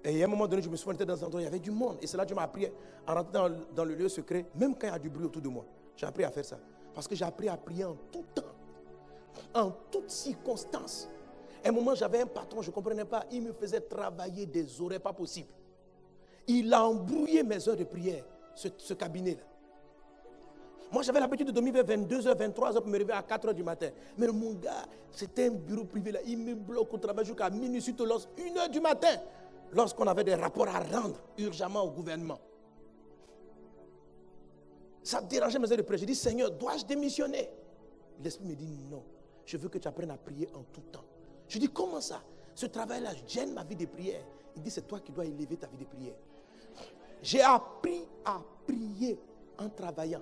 Speaker 1: Et à un moment donné, je me souviens dans un endroit où il y avait du monde. Et c'est là que Dieu m'a appris à rentrer dans le lieu secret, même quand il y a du bruit autour de moi. J'ai appris à faire ça. Parce que j'ai appris à prier en tout temps, en toutes circonstances. À un moment, j'avais un patron, je ne comprenais pas. Il me faisait travailler des horaires pas possibles. Il a embrouillé mes heures de prière, ce cabinet-là. Moi, j'avais l'habitude de dormir vers 22h, 23h pour me réveiller à 4h du matin. Mais mon gars, c'était un bureau privé là. Il me bloque au travail jusqu'à minuit, surtout 1h du matin, lorsqu'on avait des rapports à rendre urgemment au gouvernement. Ça dérangeait mes heures de prière. Je dis, Seigneur, dois-je démissionner? L'Esprit me dit, non. Je veux que tu apprennes à prier en tout temps. Je dis, comment ça? Ce travail-là gêne ma vie de prière. Il dit, c'est toi qui dois élever ta vie de prière. J'ai appris à prier en travaillant.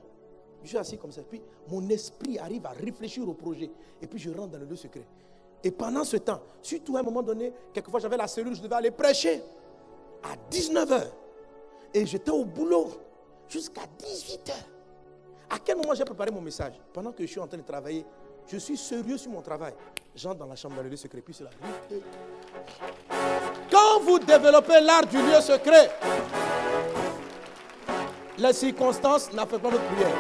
Speaker 1: Je suis assis comme ça. Puis mon esprit arrive à réfléchir au projet. Et puis je rentre dans le lieu secret. Et pendant ce temps, surtout à un moment donné, quelquefois j'avais la cellule, je devais aller prêcher à 19h. Et j'étais au boulot jusqu'à 18h. À quel moment j'ai préparé mon message? Pendant que je suis en train de travailler, je suis sérieux sur mon travail. J'entre dans la chambre, dans le lieu secret. Puis c'est là. Quand vous développez l'art du lieu secret, les circonstances n'affectent pas notre prière.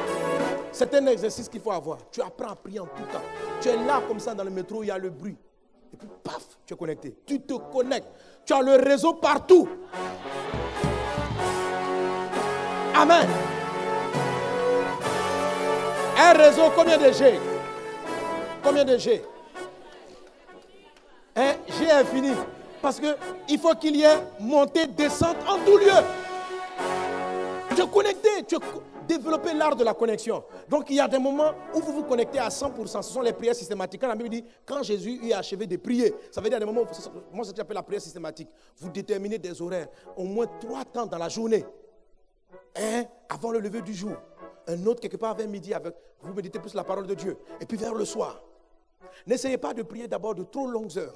Speaker 1: C'est un exercice qu'il faut avoir. Tu apprends à prier en tout temps. Tu es là comme ça dans le métro, il y a le bruit. Et puis paf, tu es connecté. Tu te connectes. Tu as le réseau partout. Amen. Un réseau, combien de G? Combien de G? Un G infini. Parce qu'il faut qu'il y ait montée, descente en tout lieu. Tu es connecté, développer l'art de la connexion. Donc il y a des moments où vous vous connectez à 100%. Ce sont les prières systématiques. Quand la Bible dit, quand Jésus eut achevé de prier, ça veut dire à des moments où, moi c'est ce que j'appelle la prière systématique. Vous déterminez des horaires, au moins 3 temps dans la journée. Un avant le lever du jour. Un autre quelque part vers midi, vous méditez plus la parole de Dieu. Et puis vers le soir. N'essayez pas de prier d'abord de trop longues heures.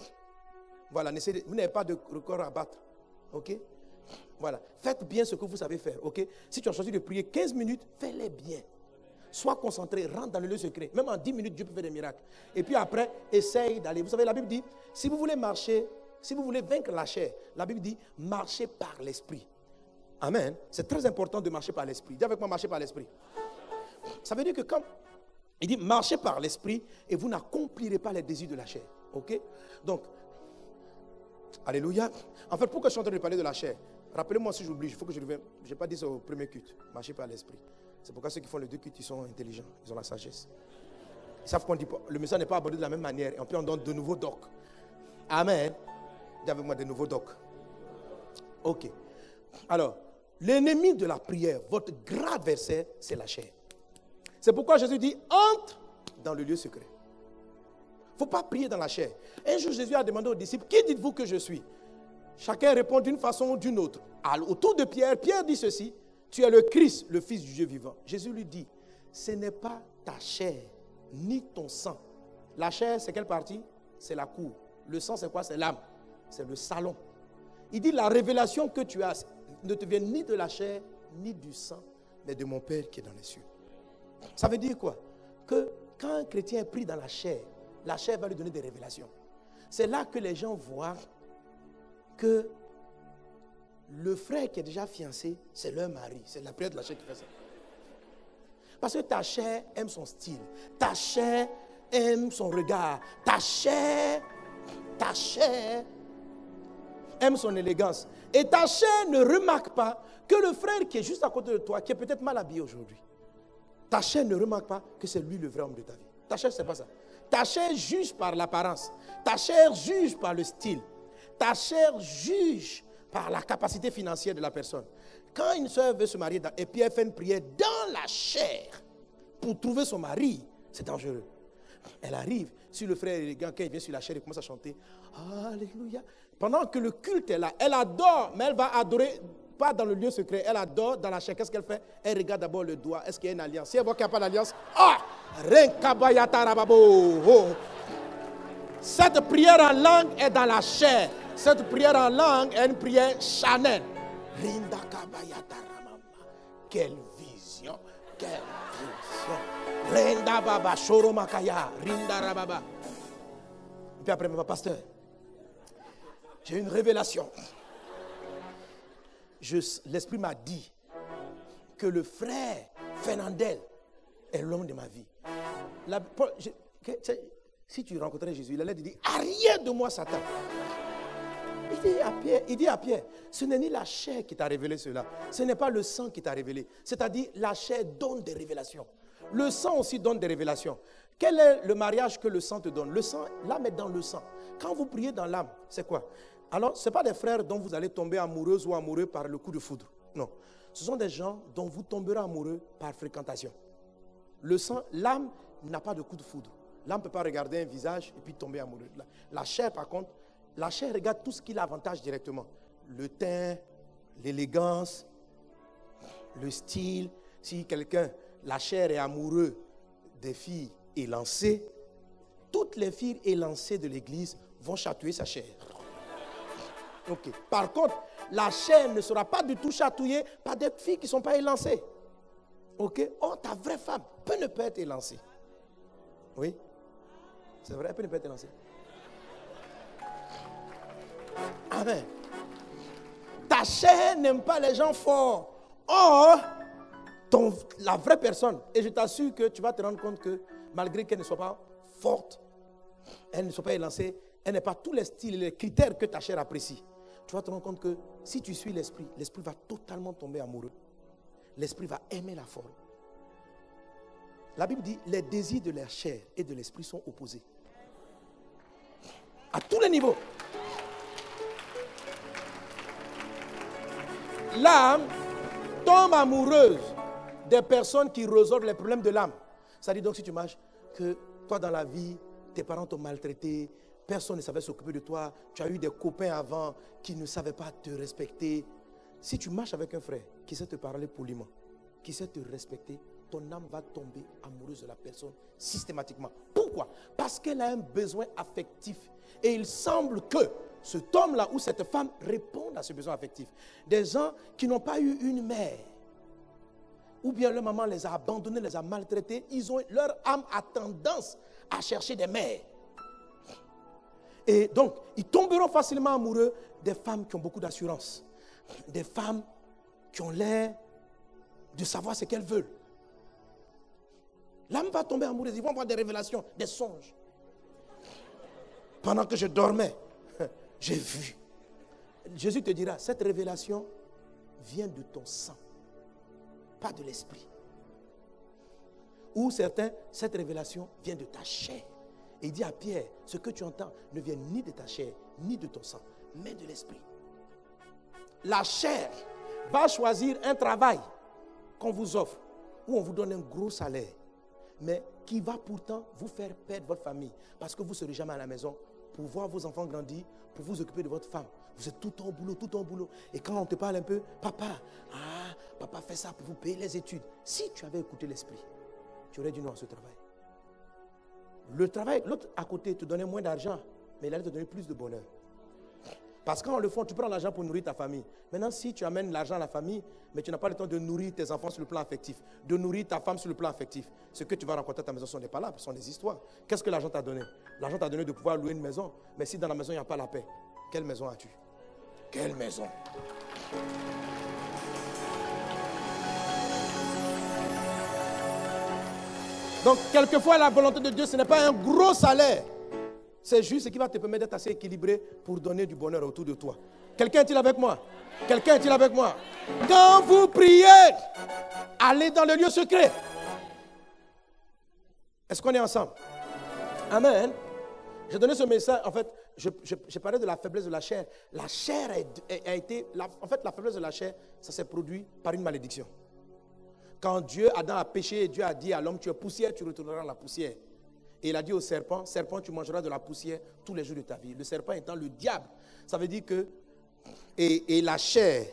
Speaker 1: Voilà, vous n'avez pas de record à battre. Ok? Voilà. Faites bien ce que vous savez faire. Ok? Si tu as choisi de prier 15 minutes, fais-les bien. Sois concentré, rentre dans le lieu secret. Même en 10 minutes, Dieu peut faire des miracles. Et puis après, essaye d'aller. Vous savez, la Bible dit, si vous voulez marcher, si vous voulez vaincre la chair, la Bible dit, marchez par l'esprit. Amen. C'est très important de marcher par l'esprit. Dis avec moi, marcher par l'esprit. Ça veut dire que quand il dit, marchez par l'esprit et vous n'accomplirez pas les désirs de la chair. Ok? Donc, alléluia. En fait, pourquoi je suis en train de parler de la chair? Rappelez-moi si j'oublie, il faut que je revienne. Je n'ai pas dit ça au premier culte. Marcher par l'esprit. C'est pourquoi ceux qui font les deux cultes, ils sont intelligents. Ils ont la sagesse. Ils savent qu'on dit pas. Le message n'est pas abordé de la même manière. Et on peut en donner de nouveaux docs. Amen. Dis avec moi de nouveaux docs. Ok. Alors, l'ennemi de la prière, votre grand adversaire, c'est la chair. C'est pourquoi Jésus dit, entre dans le lieu secret. Il ne faut pas prier dans la chair. Un jour, Jésus a demandé aux disciples, qui dites-vous que je suis? Chacun répond d'une façon ou d'une autre. Autour de Pierre, Pierre dit ceci, tu es le Christ, le Fils du Dieu vivant. Jésus lui dit, ce n'est pas ta chair, ni ton sang. La chair, c'est quelle partie? C'est la cour. Le sang, c'est quoi? C'est l'âme. C'est le salon. Il dit, la révélation que tu as ne te vient ni de la chair, ni du sang, mais de mon Père qui est dans les cieux. Ça veut dire quoi? Que quand un chrétien est pris dans la chair va lui donner des révélations. C'est là que les gens voient que le frère qui est déjà fiancé, c'est leur mari. C'est la prière de la chair qui fait ça. Parce que ta chair aime son style. Ta chair aime son regard. Ta chair aime son élégance. Et ta chair ne remarque pas que le frère qui est juste à côté de toi, qui est peut-être mal habillé aujourd'hui, ta chair ne remarque pas que c'est lui le vrai homme de ta vie. Ta chair, c'est pas ça. Ta chair juge par l'apparence. Ta chair juge par le style. Ta chair juge par la capacité financière de la personne. Quand une soeur veut se marier et puis elle fait une prière dans la chair pour trouver son mari, c'est dangereux. Elle arrive, si le frère est élégant, quand il vient sur la chair, il commence à chanter Alléluia. Pendant que le culte est là, elle adore, mais elle va adorer, pas dans le lieu secret, elle adore dans la chair. Qu'est-ce qu'elle fait? Elle regarde d'abord le doigt. Est-ce qu'il y a une alliance? Si elle voit qu'il n'y a pas d'alliance, cette prière en langue est dans la chair. Cette prière en langue est une prière charnelle. Quelle vision, quelle vision. Et puis après, mon pasteur, j'ai une révélation. L'Esprit m'a dit que le frère Fernandel est l'homme de ma vie. Si tu rencontrais Jésus, il allait te dire, arrière de moi, Satan. Il dit à Pierre, ce n'est ni la chair qui t'a révélé cela, ce n'est pas le sang qui t'a révélé. C'est-à-dire, la chair donne des révélations. Le sang aussi donne des révélations. Quel est le mariage que le sang te donne? Le sang, l'âme est dans le sang. Quand vous priez dans l'âme, c'est quoi? Alors, ce n'est pas des frères dont vous allez tomber amoureuse ou amoureux par le coup de foudre. Non. Ce sont des gens dont vous tomberez amoureux par fréquentation. Le sang, l'âme n'a pas de coup de foudre. L'âme ne peut pas regarder un visage et puis tomber amoureux. La chair, par contre, la chair regarde tout ce qui l'avantage directement. Le teint, l'élégance, le style. Si quelqu'un, la chair est amoureux des filles élancées, toutes les filles élancées de l'église vont chatouiller sa chair. Okay. Par contre, la chair ne sera pas du tout chatouillée par des filles qui ne sont pas élancées. Ok? Oh, ta vraie femme peut ne pas être élancée. Oui? C'est vrai, elle peut ne pas être élancée. Amen. Ta chair n'aime pas les gens forts. Or, la vraie personne, et je t'assure que tu vas te rendre compte que malgré qu'elle ne soit pas forte, elle ne soit pas élancée, elle n'a pas tous les styles et les critères que ta chair apprécie. Tu vas te rendre compte que si tu suis l'esprit, l'esprit va totalement tomber amoureux. L'esprit va aimer la forme. La Bible dit, les désirs de la chair et de l'esprit sont opposés. À tous les niveaux. L'âme tombe amoureuse des personnes qui résolvent les problèmes de l'âme. Ça dit donc, si tu marches, que toi dans la vie, tes parents t'ont maltraité, personne ne savait s'occuper de toi, tu as eu des copains avant qui ne savaient pas te respecter. Si tu marches avec un frère qui sait te parler poliment, qui sait te respecter, ton âme va tomber amoureuse de la personne systématiquement. Pourquoi? Parce qu'elle a un besoin affectif. Et il semble que cet homme-là ou cette femme réponde à ce besoin affectif. Des gens qui n'ont pas eu une mère,
Speaker 2: ou bien leur maman les a abandonnés, les a maltraités, leur âme a tendance à chercher des mères. Et donc, ils tomberont facilement amoureux des femmes qui ont beaucoup d'assurance, des femmes qui ont l'air de savoir ce qu'elles veulent. L'âme va tomber amoureuse, ils vont avoir des révélations, des songes. Pendant que je dormais, j'ai vu. Jésus te dira, cette révélation vient de ton sang, pas de l'esprit. Ou certains, cette révélation vient de ta chair. Et il dit à Pierre, ce que tu entends ne vient ni de ta chair, ni de ton sang, mais de l'esprit. La chair va choisir un travail qu'on vous offre, où on vous donne un gros salaire, mais qui va pourtant vous faire perdre votre famille, parce que vous ne serez jamais à la maison pour voir vos enfants grandir, pour vous occuper de votre femme. Vous êtes tout au boulot, tout au boulot. Et quand on te parle un peu, papa fait ça pour vous payer les études. Si tu avais écouté l'esprit, tu aurais dit non à ce travail. Le travail, l'autre à côté te donnait moins d'argent, mais il allait te donner plus de bonheur. Parce qu'en le fond, tu prends l'argent pour nourrir ta famille. Maintenant, si tu amènes l'argent à la famille, mais tu n'as pas le temps de nourrir tes enfants sur le plan affectif, de nourrir ta femme sur le plan affectif, ce que tu vas rencontrer à ta maison sont des palabres, ce sont des histoires. Qu'est-ce que l'argent t'a donné? L'argent t'a donné de pouvoir louer une maison, mais si dans la maison, il n'y a pas la paix, quelle maison as-tu? Quelle maison? Donc, quelquefois, la volonté de Dieu, ce n'est pas un gros salaire. C'est juste ce qui va te permettre d'être assez équilibré pour donner du bonheur autour de toi. Quelqu'un est-il avec moi? Quelqu'un est-il avec moi? Quand vous priez, allez dans le lieu secret. Est-ce qu'on est ensemble? Amen. J'ai donné ce message, en fait, j'ai parlé de la faiblesse de la chair. La chair a été, en fait, la faiblesse de la chair, ça s'est produit par une malédiction. Quand Adam a péché, Dieu a dit à l'homme, tu es poussière, tu retourneras à la poussière. Et il a dit au serpent, serpent, tu mangeras de la poussière tous les jours de ta vie. Le serpent étant le diable. Ça veut dire que, et la chair,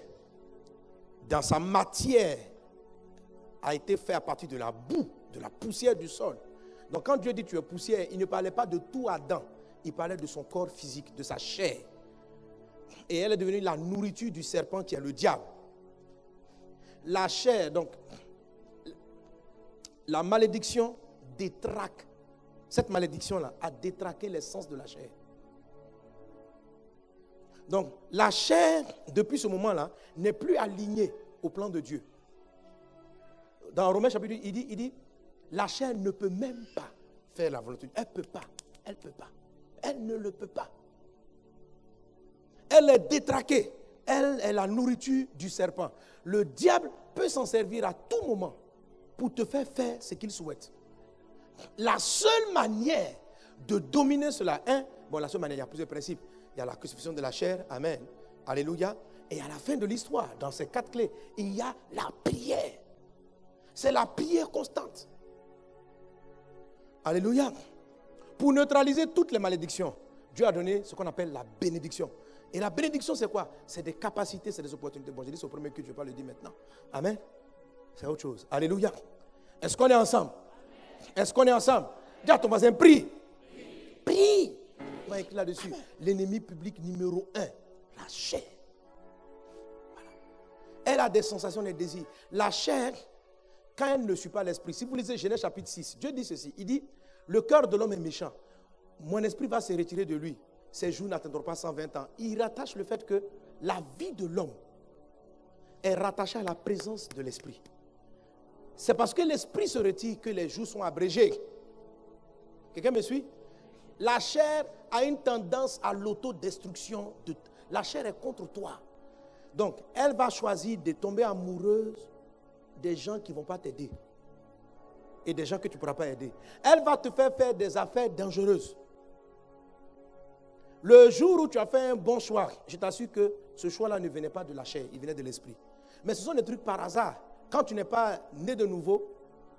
Speaker 2: dans sa matière, a été faite à partir de la boue, de la poussière du sol. Donc quand Dieu dit tu es poussière, il ne parlait pas de tout Adam. Il parlait de son corps physique, de sa chair. Et elle est devenue la nourriture du serpent qui est le diable. La chair, donc, la malédiction détraque. Cette malédiction-là a détraqué l'essence de la chair. Donc, la chair, depuis ce moment-là, n'est plus alignée au plan de Dieu. Dans Romains chapitre 8, il dit, la chair ne peut même pas faire la volonté. Elle ne peut pas. Elle ne peut pas. Elle ne le peut pas. Elle est détraquée. Elle est la nourriture du serpent. Le diable peut s'en servir à tout moment pour te faire ce qu'il souhaite. La seule manière de dominer cela, la seule manière, il y a plusieurs principes. Il y a la crucifixion de la chair, amen, alléluia. Et à la fin de l'histoire, dans ces 4 clés, il y a la prière. C'est la prière constante. Alléluia. Pour neutraliser toutes les malédictions, Dieu a donné ce qu'on appelle la bénédiction. Et la bénédiction, c'est quoi? C'est des capacités, c'est des opportunités. Bon, j'ai dit c'est au premier culte, je ne vais pas le dire maintenant. Amen. C'est autre chose. Alléluia. Est-ce qu'on est ensemble? Est-ce qu'on est ensemble? Dis à ton voisin, prie. Prie. On va écrire là-dessus. L'ennemi public numéro 1, la chair. Voilà. Elle a des sensations, des désirs. La chair, quand elle ne suit pas l'esprit, si vous lisez Genèse chapitre 6, Dieu dit ceci. Il dit, le cœur de l'homme est méchant. Mon esprit va se retirer de lui. Ses jours n'atteindront pas 120 ans. Il rattache le fait que la vie de l'homme est rattachée à la présence de l'esprit. C'est parce que l'esprit se retire que les jours sont abrégés. Quelqu'un me suit? La chair a une tendance à l'autodestruction. La chair est contre toi. Donc, elle va choisir de tomber amoureuse des gens qui ne vont pas t'aider. Et des gens que tu ne pourras pas aider. Elle va te faire faire des affaires dangereuses. Le jour où tu as fait un bon choix, je t'assure que ce choix-là ne venait pas de la chair, il venait de l'esprit. Mais ce sont des trucs par hasard. Quand tu n'es pas né de nouveau,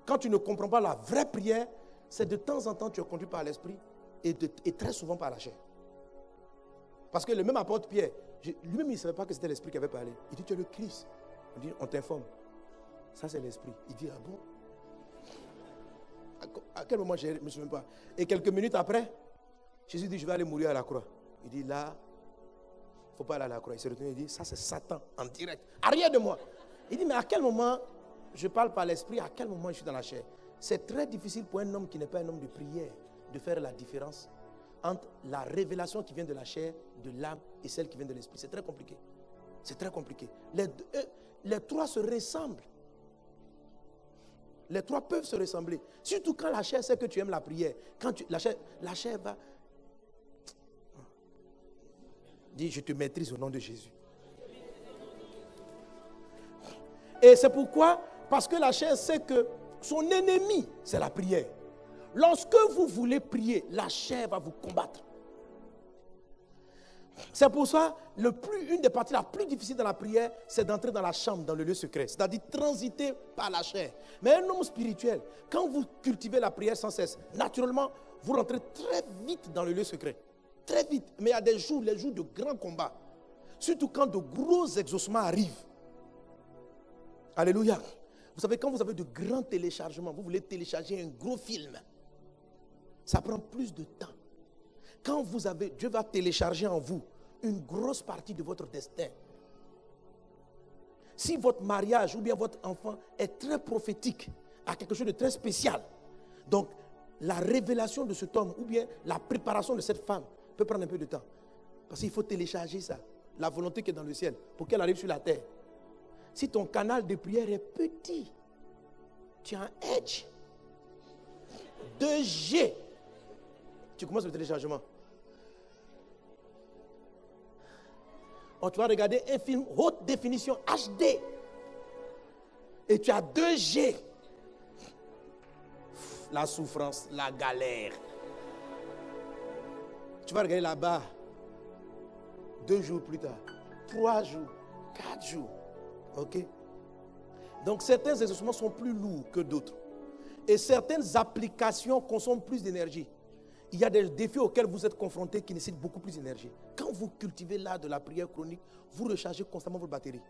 Speaker 2: quand tu ne comprends pas la vraie prière, c'est de temps en temps tu es conduit par l'esprit et très souvent par la chair. Parce que le même apôtre Pierre, lui-même il ne savait pas que c'était l'esprit qui avait parlé. Il dit tu es le Christ. On dit on t'informe. Ça c'est l'esprit. Il dit ah bon? À quel moment je ne me souviens pas. Et quelques minutes après, Jésus dit je vais aller mourir à la croix. Il dit là, il ne faut pas aller à la croix. Il se retourne et dit ça c'est Satan en direct. Arrière de moi. Il dit mais à quel moment je parle par l'esprit, à quel moment je suis dans la chair? C'est très difficile pour un homme qui n'est pas un homme de prière de faire la différence entre la révélation qui vient de la chair, de l'âme et celle qui vient de l'esprit. C'est très compliqué. C'est très compliqué. Les trois se ressemblent. Les trois peuvent se ressembler. Surtout quand la chair sait que tu aimes la prière. Quand la chair va... Dis, je te maîtrise au nom de Jésus. Et c'est pourquoi, parce que la chair sait que son ennemi, c'est la prière. Lorsque vous voulez prier, la chair va vous combattre. C'est pour ça, une des parties la plus difficile dans la prière, c'est d'entrer dans la chambre, dans le lieu secret. C'est-à-dire transiter par la chair. Mais un homme spirituel, quand vous cultivez la prière sans cesse, naturellement, vous rentrez très vite dans le lieu secret. Très vite. Mais il y a des jours, les jours de grands combats. Surtout quand de gros exaucements arrivent. Alléluia. Vous savez, quand vous avez de grands téléchargements, vous voulez télécharger un gros film, ça prend plus de temps. Quand Dieu va télécharger en vous une grosse partie de votre destin. Si votre mariage ou bien votre enfant est très prophétique, a quelque chose de très spécial, donc la révélation de cet homme ou bien la préparation de cette femme peut prendre un peu de temps. Parce qu'il faut télécharger ça, la volonté qui est dans le ciel, pour qu'elle arrive sur la terre. Si ton canal de prière est petit, tu as un edge. 2G. Tu commences le téléchargement. Tu vas regarder un film haute définition HD. Et tu as 2G. La souffrance, la galère. Tu vas regarder là-bas. 2 jours plus tard. 3 jours. 4 jours. Ok? Donc certains exaucements sont plus lourds que d'autres. Et certaines applications consomment plus d'énergie. Il y a des défis auxquels vous êtes confrontés qui nécessitent beaucoup plus d'énergie. Quand vous cultivez l'art de la prière chronique, vous rechargez constamment votre batterie.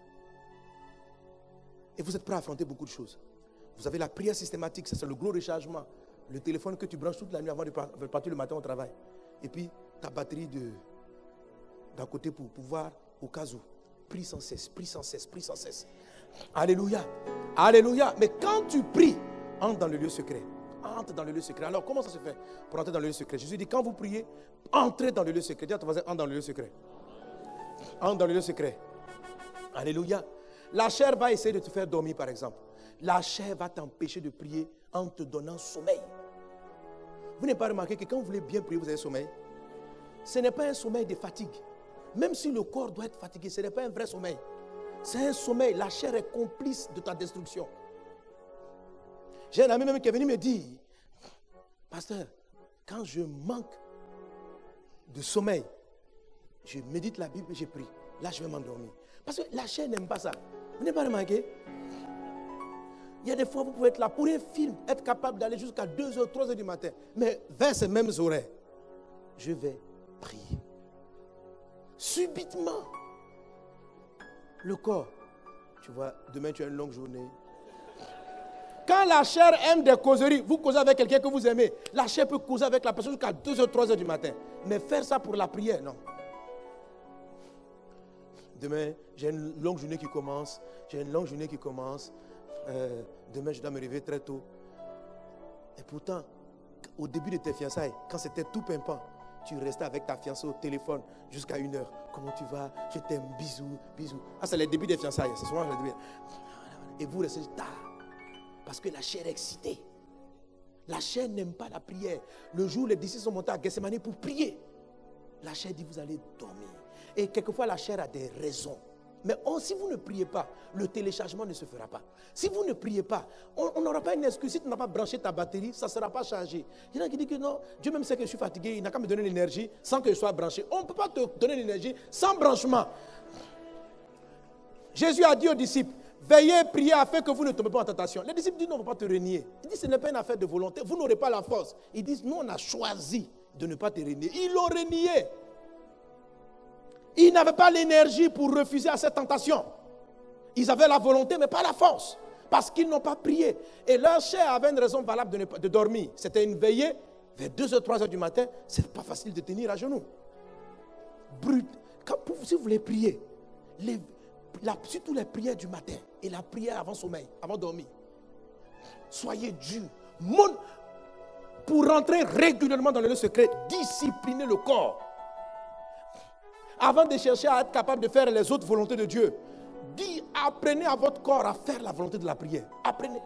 Speaker 2: Et vous êtes prêt à affronter beaucoup de choses. Vous avez la prière systématique, ça c'est le gros rechargement. Le téléphone que tu branches toute la nuit avant de partir le matin au travail. Et puis ta batterie d'un côté pour pouvoir, au cas où, prie sans cesse, prie sans cesse, prie sans cesse. Alléluia. Alléluia. Mais quand tu pries, entre dans le lieu secret. Entre dans le lieu secret. Alors, comment ça se fait pour entrer dans le lieu secret? Jésus dit, quand vous priez, entrez dans le lieu secret. Dis à ton voisin, entre dans le lieu secret. Entre dans le lieu secret. Alléluia. La chair va essayer de te faire dormir, par exemple. La chair va t'empêcher de prier en te donnant sommeil. Vous n'avez pas remarqué que quand vous voulez bien prier, vous avez sommeil? Ce n'est pas un sommeil de fatigue. Même si le corps doit être fatigué, ce n'est pas un vrai sommeil. C'est un sommeil. La chair est complice de ta destruction. J'ai un ami même qui est venu me dire, pasteur, quand je manque de sommeil, je médite la Bible et je prie. Là, je vais m'endormir. Parce que la chair n'aime pas ça. Vous n'avez pas remarqué? Il y a des fois, vous pouvez être là pour un film, être capable d'aller jusqu'à 2h, 3h du matin. Mais vers ces mêmes horaires, je vais prier. Subitement, le corps, tu vois, demain tu as une longue journée. Quand la chair aime des causeries, vous causez avec quelqu'un que vous aimez, la chair peut causer avec la personne jusqu'à 2h, 3h du matin. Mais faire ça pour la prière, non. Demain, j'ai une longue journée qui commence. Demain, je dois me réveiller très tôt. Et pourtant, au début de tes fiançailles, quand c'était tout pimpant, tu restais avec ta fiancée au téléphone jusqu'à 1h. Comment tu vas? Je t'aime, bisous, bisous. Ah, c'est le début des fiançailles. C'est souvent le début. Et vous restez tard. Parce que la chair est excitée. La chair n'aime pas la prière. Le jour où les disciples sont montés à Gethsemane pour prier, la chair dit, vous allez dormir. Et quelquefois, la chair a des raisons. Mais si vous ne priez pas, le téléchargement ne se fera pas. Si vous ne priez pas, on n'aura pas une excuse. Si tu n'as pas branché ta batterie, ça ne sera pas chargé. Il y en a qui disent que non, Dieu même sait que je suis fatigué, il n'a qu'à me donner l'énergie sans que je sois branché. On ne peut pas te donner l'énergie sans branchement. Jésus a dit aux disciples, veillez, priez afin que vous ne tombez pas en tentation. Les disciples disent non, on ne va pas te renier. Ils disent ce n'est pas une affaire de volonté, vous n'aurez pas la force. Ils disent nous on a choisi de ne pas te renier. Ils l'ont renié. Ils n'avaient pas l'énergie pour refuser à cette tentation. Ils avaient la volonté mais pas la force. Parce qu'ils n'ont pas prié. Et leur chair avait une raison valable de dormir. C'était une veillée vers 2h, 3h du matin. Ce n'est pas facile de tenir à genoux. Brut. Si vous voulez prier, surtout les prières du matin et la prière avant sommeil, avant dormir. Soyez dur. Pour rentrer régulièrement dans le lieu secret, disciplinez le corps. Avant de chercher à être capable de faire les autres volontés de Dieu, apprenez à votre corps à faire la volonté de la prière. Apprenez.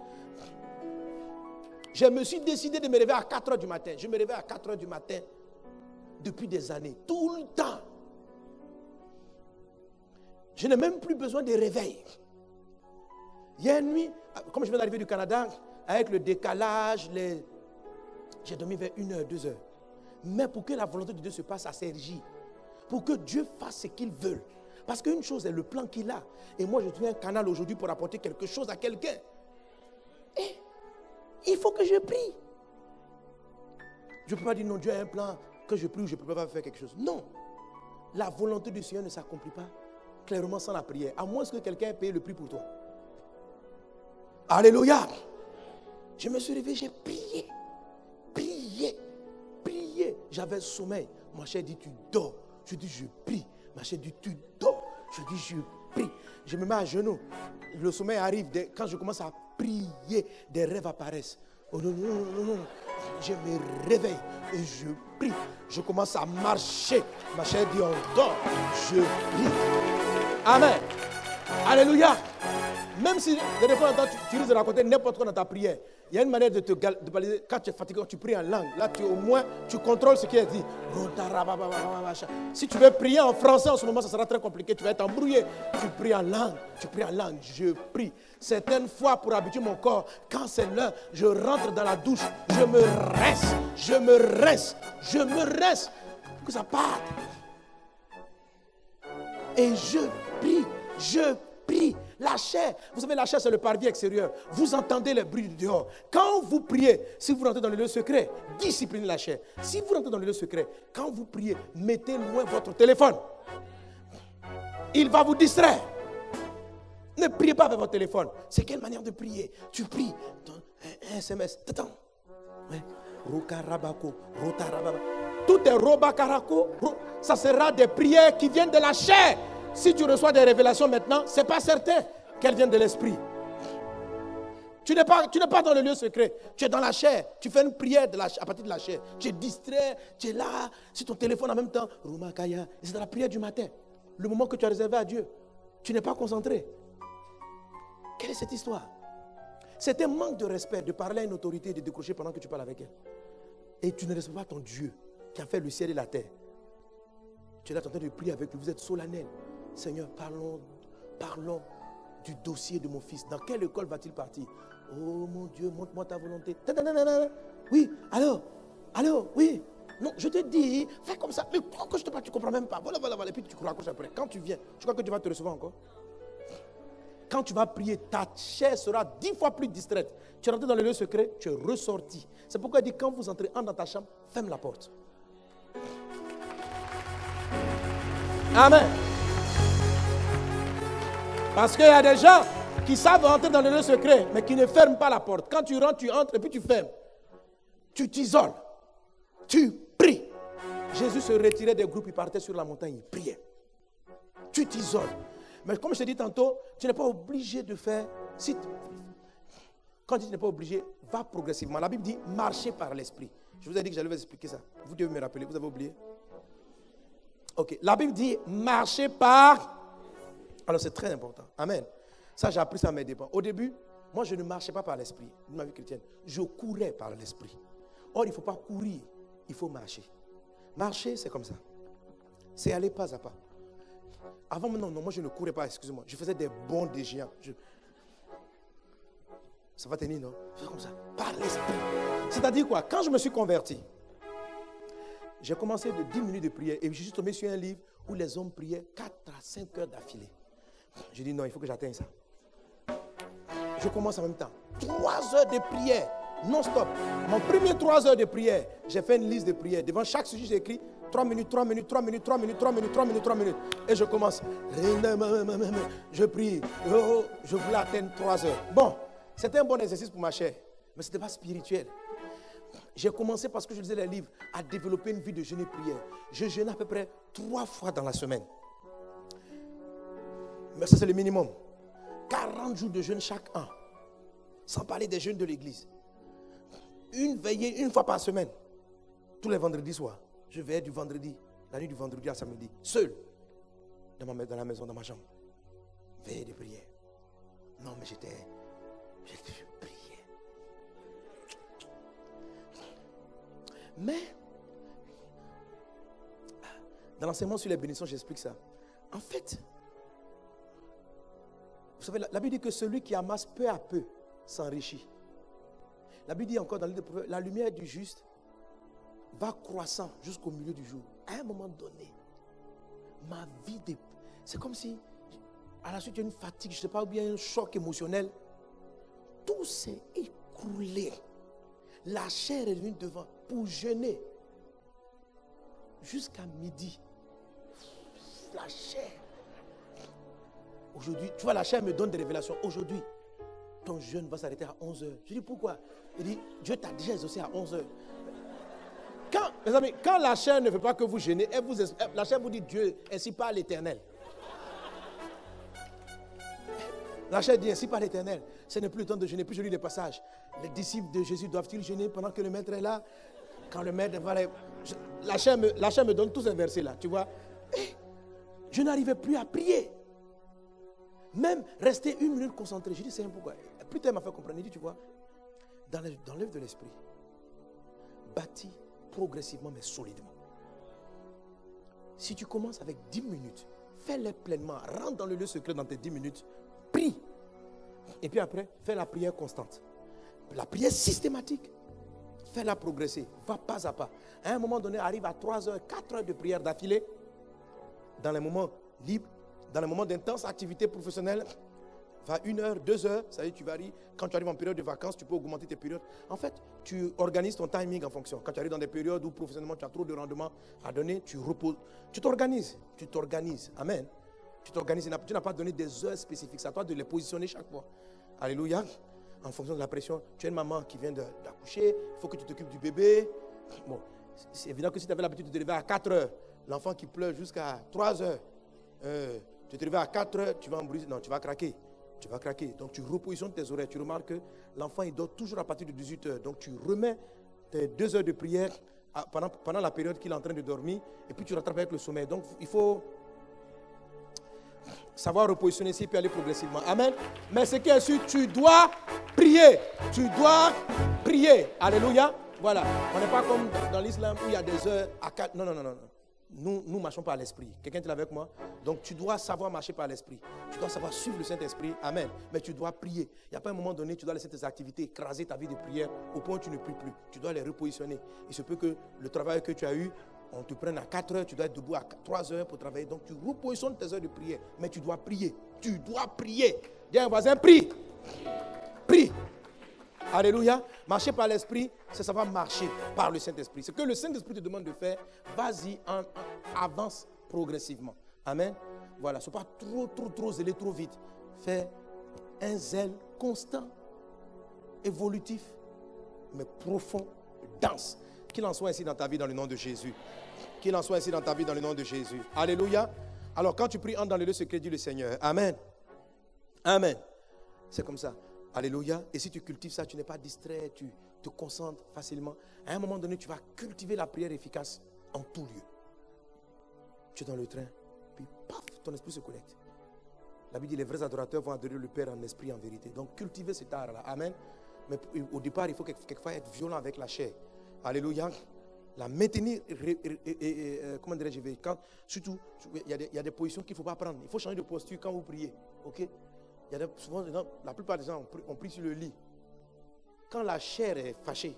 Speaker 2: Je me suis décidé de me réveiller à 4 h du matin. Je me réveille à 4 h du matin depuis des années, tout le temps. Je n'ai même plus besoin de réveil. Il y a une nuit, comme je viens d'arriver du Canada, avec le décalage, j'ai dormi vers 1 h, 2 h. Mais pour que la volonté de Dieu se passe à Sergi, pour que Dieu fasse ce qu'il veut. Parce qu'une chose est le plan qu'il a. Et moi, je suis un canal aujourd'hui pour apporter quelque chose à quelqu'un. Et il faut que je prie. Je ne peux pas dire non, Dieu a un plan, que je prie ou je ne peux pas faire quelque chose. Non. La volonté du Seigneur ne s'accomplit pas clairement sans la prière. À moins que quelqu'un ait payé le prix pour toi. Alléluia. Je me suis réveillé, j'ai prié. Prié. J'avais sommeil. Ma chère dit, tu dors. Je dis, je prie. Ma chère dit, tu dors. Je dis, je prie. Je me mets à genoux. Le sommeil arrive. Quand je commence à prier, des rêves apparaissent. Oh non. Je me réveille et je prie. Je commence à marcher. Ma chère dit, on dort. Je prie. Amen. Alléluia. Même si de fois en temps tu risques de raconter n'importe quoi dans ta prière, il y a une manière de baliser. Quand tu es fatigué, quand tu pries en langue, là au moins tu contrôles ce qui est dit. Si tu veux prier en français en ce moment, ça sera très compliqué, tu vas être embrouillé. Tu pries en langue, je prie. Certaines fois, pour habituer mon corps, quand c'est l'heure, je rentre dans la douche, je me reste, pour que ça parte. Et je prie. La chair, vous savez, la chair c'est le parvis extérieur. Vous entendez les bruits du dehors. Quand vous priez, si vous rentrez dans le lieu secret, disciplinez la chair. Si vous rentrez dans le lieu secret, quand vous priez, mettez loin votre téléphone. Il va vous distraire. Ne priez pas avec votre téléphone. C'est quelle manière de prier? Tu pries, un SMS, t'attends. Tout est robakarako. Ça sera des prières qui viennent de la chair. Si tu reçois des révélations maintenant, ce n'est pas certain qu'elles viennent de l'esprit. Tu n'es pas dans le lieu secret. Tu es dans la chair. Tu fais une prière à partir de la chair. Tu es distrait. Tu es là. C'est ton téléphone en même temps. C'est dans la prière du matin. Le moment que tu as réservé à Dieu. Tu n'es pas concentré. Quelle est cette histoire? C'est un manque de respect de parler à une autorité et de décrocher pendant que tu parles avec elle. Et tu ne respectes pas ton Dieu qui a fait le ciel et la terre. Tu es là en train de prier avec lui. Vous êtes solennel. Seigneur, parlons du dossier de mon fils. Dans quelle école va-t-il partir? Oh mon Dieu, montre-moi ta volonté. Oui, alors, oui. Non, je te dis, fais comme ça. Mais pourquoi je te parle, tu ne comprends même pas. Voilà. Et puis tu raccroches après. Quand tu viens, tu crois que Dieu va te recevoir encore? Quand tu vas prier, ta chair sera 10 fois plus distraite. Tu es rentré dans le lieu secret, tu es ressorti. C'est pourquoi il dit, quand vous entrez, entre dans ta chambre, ferme la porte. Amen. Parce qu'il y a des gens qui savent entrer dans le lieu secret, mais qui ne ferment pas la porte. Quand tu rentres, tu entres et puis tu fermes. Tu t'isoles. Tu pries. Jésus se retirait des groupes, il partait sur la montagne, il priait. Tu t'isoles. Mais comme je t'ai dit tantôt, tu n'es pas obligé de faire. Quand tu n'es pas obligé, va progressivement. La Bible dit marcher par l'esprit. Je vous ai dit que j'allais vous expliquer ça. Vous devez me rappeler, vous avez oublié? Ok, la Bible dit marcher par. Alors c'est très important. Amen. Ça, j'ai appris ça à mes dépens. Au début, moi, je ne marchais pas par l'esprit de ma vie chrétienne. Je courais par l'esprit. Or, il ne faut pas courir, il faut marcher. Marcher, c'est comme ça. C'est aller pas à pas. Avant, non, moi, je ne courais pas, excusez-moi. Je faisais des bonds de géants. Ça va tenir, non? C'est comme ça, par l'esprit. C'est-à-dire quoi? Quand je me suis converti, j'ai commencé de 10 minutes de prière et je suis tombé sur un livre où les hommes priaient 4 à 5 heures d'affilée. J'ai dit non, il faut que j'atteigne ça. Je commence en même temps. 3 heures de prière, non-stop. Mon premier 3 heures de prière, j'ai fait une liste de prières. Devant chaque sujet, j'ai écrit 3 minutes, 3 minutes, 3 minutes, 3 minutes, 3 minutes, 3 minutes, 3 minutes. Et je commence. Je prie. Je voulais atteindre 3 heures. Bon, c'était un bon exercice pour ma chair, mais ce n'était pas spirituel. J'ai commencé parce que je lisais les livres à développer une vie de jeûne et prière. Je jeûnais à peu près 3 fois dans la semaine. Mais ça, c'est le minimum. 40 jours de jeûne chaque an. Sans parler des jeûnes de l'église. Une veillée, une fois par semaine. Tous les vendredis soirs. Je veillais du vendredi, la nuit du vendredi à samedi. Seul. Dans la maison, dans ma chambre. Veillée de prière. Non, mais je priais. Mais, dans l'enseignement sur les bénédictions, j'explique ça. En fait, vous savez, la Bible dit que celui qui amasse peu à peu s'enrichit. La Bible dit encore dans le livre de Proverbes, la lumière du juste va croissant jusqu'au milieu du jour. À un moment donné, ma vie, c'est comme si, à la suite d'une fatigue, je ne sais pas, ou bien un choc émotionnel, tout s'est écroulé. La chair est venue devant pour jeûner jusqu'à midi. La chair. Aujourd'hui, tu vois, la chair me donne des révélations. Aujourd'hui, ton jeûne va s'arrêter à 11h. Je dis pourquoi? Il dit, Dieu t'a déjà exaucé à 11h. Mes amis, quand la chair ne veut pas que vous jeûnez, la chair vous dit Dieu, ainsi parle l'Éternel. La chair dit ainsi parle l'Éternel. Ce n'est plus le temps de jeûner. Puis je lis les passages. Les disciples de Jésus doivent-ils jeûner pendant que le maître est là? Quand le maître va les... La chair me donne tous ces versets-là, tu vois. Et je n'arrivais plus à prier. Même rester 1 minute concentré. Je dis, c'est pourquoi. Plus tard, il m'a fait comprendre. Il dit, tu vois, dans l'œuvre de l'esprit, bâti progressivement mais solidement. Si tu commences avec 10 minutes, fais-les pleinement. Rentre dans le lieu secret dans tes 10 minutes. Prie. Et puis après, fais la prière constante. La prière systématique. Fais-la progresser. Va pas à pas. À un moment donné, arrive à 3 heures, 4 heures de prière d'affilée. Dans les moments libres, dans les moments d'intense activité professionnelle, va 1 heure, 2 heures, ça y est, tu varies. Quand tu arrives en période de vacances, tu peux augmenter tes périodes. En fait, tu organises ton timing en fonction. Quand tu arrives dans des périodes où professionnellement tu as trop de rendement à donner, tu reposes. Tu t'organises. Tu t'organises. Amen. Tu t'organises. Tu n'as pas donné des heures spécifiques. C'est à toi de les positionner chaque fois. Alléluia. En fonction de la pression. Tu as une maman qui vient d'accoucher. Il faut que tu t'occupes du bébé. Bon, c'est évident que si tu avais l'habitude de te lever à 4 heures, l'enfant qui pleure jusqu'à 3 heures, tu te lever à 4 heures, tu vas en briser. Non, tu vas craquer. Tu vas craquer. Donc tu repositionnes tes oreilles. Tu remarques que l'enfant il dort toujours à partir de 18 heures. Donc tu remets tes 2 heures de prière pendant la période qu'il est en train de dormir. Et puis tu rattrapes avec le sommeil. Donc il faut savoir repositionner ici et aller progressivement. Amen. Mais ce qui est sûr, tu dois prier. Tu dois prier. Alléluia. Voilà. On n'est pas comme dans l'islam où il y a des heures à 4. Non, non, non, non. Nous marchons par l'esprit. Quelqu'un est avec moi? Donc tu dois savoir marcher par l'esprit. Tu dois savoir suivre le Saint-Esprit. Amen. Mais tu dois prier. Il n'y a pas un moment donné, tu dois laisser tes activités écraser ta vie de prière au point où tu ne pries plus. Tu dois les repositionner. Il se peut que le travail que tu as eu, on te prenne à 4 heures, tu dois être debout à 3 heures pour travailler. Donc tu repositionnes tes heures de prière. Mais tu dois prier. Tu dois prier. Dis à un voisin, prie. Prie. Alléluia. Marcher par l'esprit, c'est savoir marcher par le Saint-Esprit. Ce que le Saint-Esprit te demande de faire, vas-y, avance progressivement. Amen. Voilà, ce n'est pas trop zélé, trop vite. Fais un zèle constant, évolutif, mais profond, dense. Qu'il en soit ainsi dans ta vie dans le nom de Jésus. Qu'il en soit ainsi dans ta vie dans le nom de Jésus. Alléluia. Alors quand tu pries, entre dans le lieu secret, dis le Seigneur. Amen. Amen. C'est comme ça. Alléluia. Et si tu cultives ça, tu n'es pas distrait, tu te concentres facilement. À un moment donné, tu vas cultiver la prière efficace en tout lieu. Tu es dans le train, puis paf, ton esprit se connecte. La Bible dit les vrais adorateurs vont adorer le Père en esprit et en vérité. Donc cultiver cet art-là. Amen. Mais au départ, il faut quelquefois être violent avec la chair. Alléluia. La maintenir, comment dirais-je, surtout, il y a des positions qu'il ne faut pas prendre. Il faut changer de posture quand vous priez. Ok? Souvent, la plupart des gens ont pris sur le lit. Quand la chair est fâchée,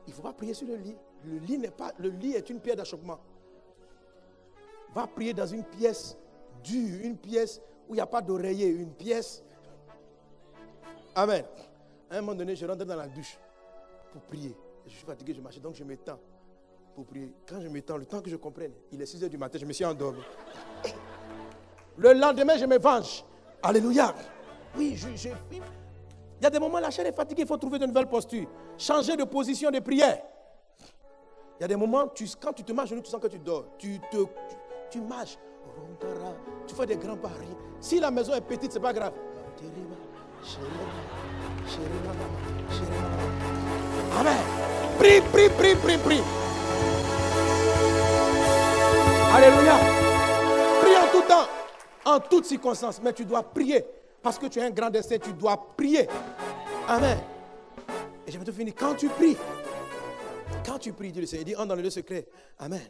Speaker 2: il ne faut pas prier sur le lit. Le lit est une pierre d'achoppement. Va prier dans une pièce dure, une pièce où il n'y a pas d'oreiller, une pièce. Amen. À un moment donné, je rentre dans la douche pour prier. Je suis fatigué, je marche, donc je m'étends pour prier. Quand je m'étends, le temps que je comprenne, il est 6 heures du matin, je me suis endormi. Le lendemain, je me venge. Alléluia. Oui, il y a des moments, la chair est fatiguée, il faut trouver de nouvelles postures. Changer de position de prière. Il y a des moments, quand tu te marches, tu sens que tu dors. Tu marches, Tu fais des grands paris. Si la maison est petite, ce n'est pas grave. Amen. Prie, prie, prie, prie, prie. Alléluia. Prie en tout temps, en toutes circonstances. Mais tu dois prier. Parce que tu as un grand destin, tu dois prier. Amen. Et je vais te finir. Quand tu pries, dis le Seigneur, il dit, entre dans le lieu secret. Amen.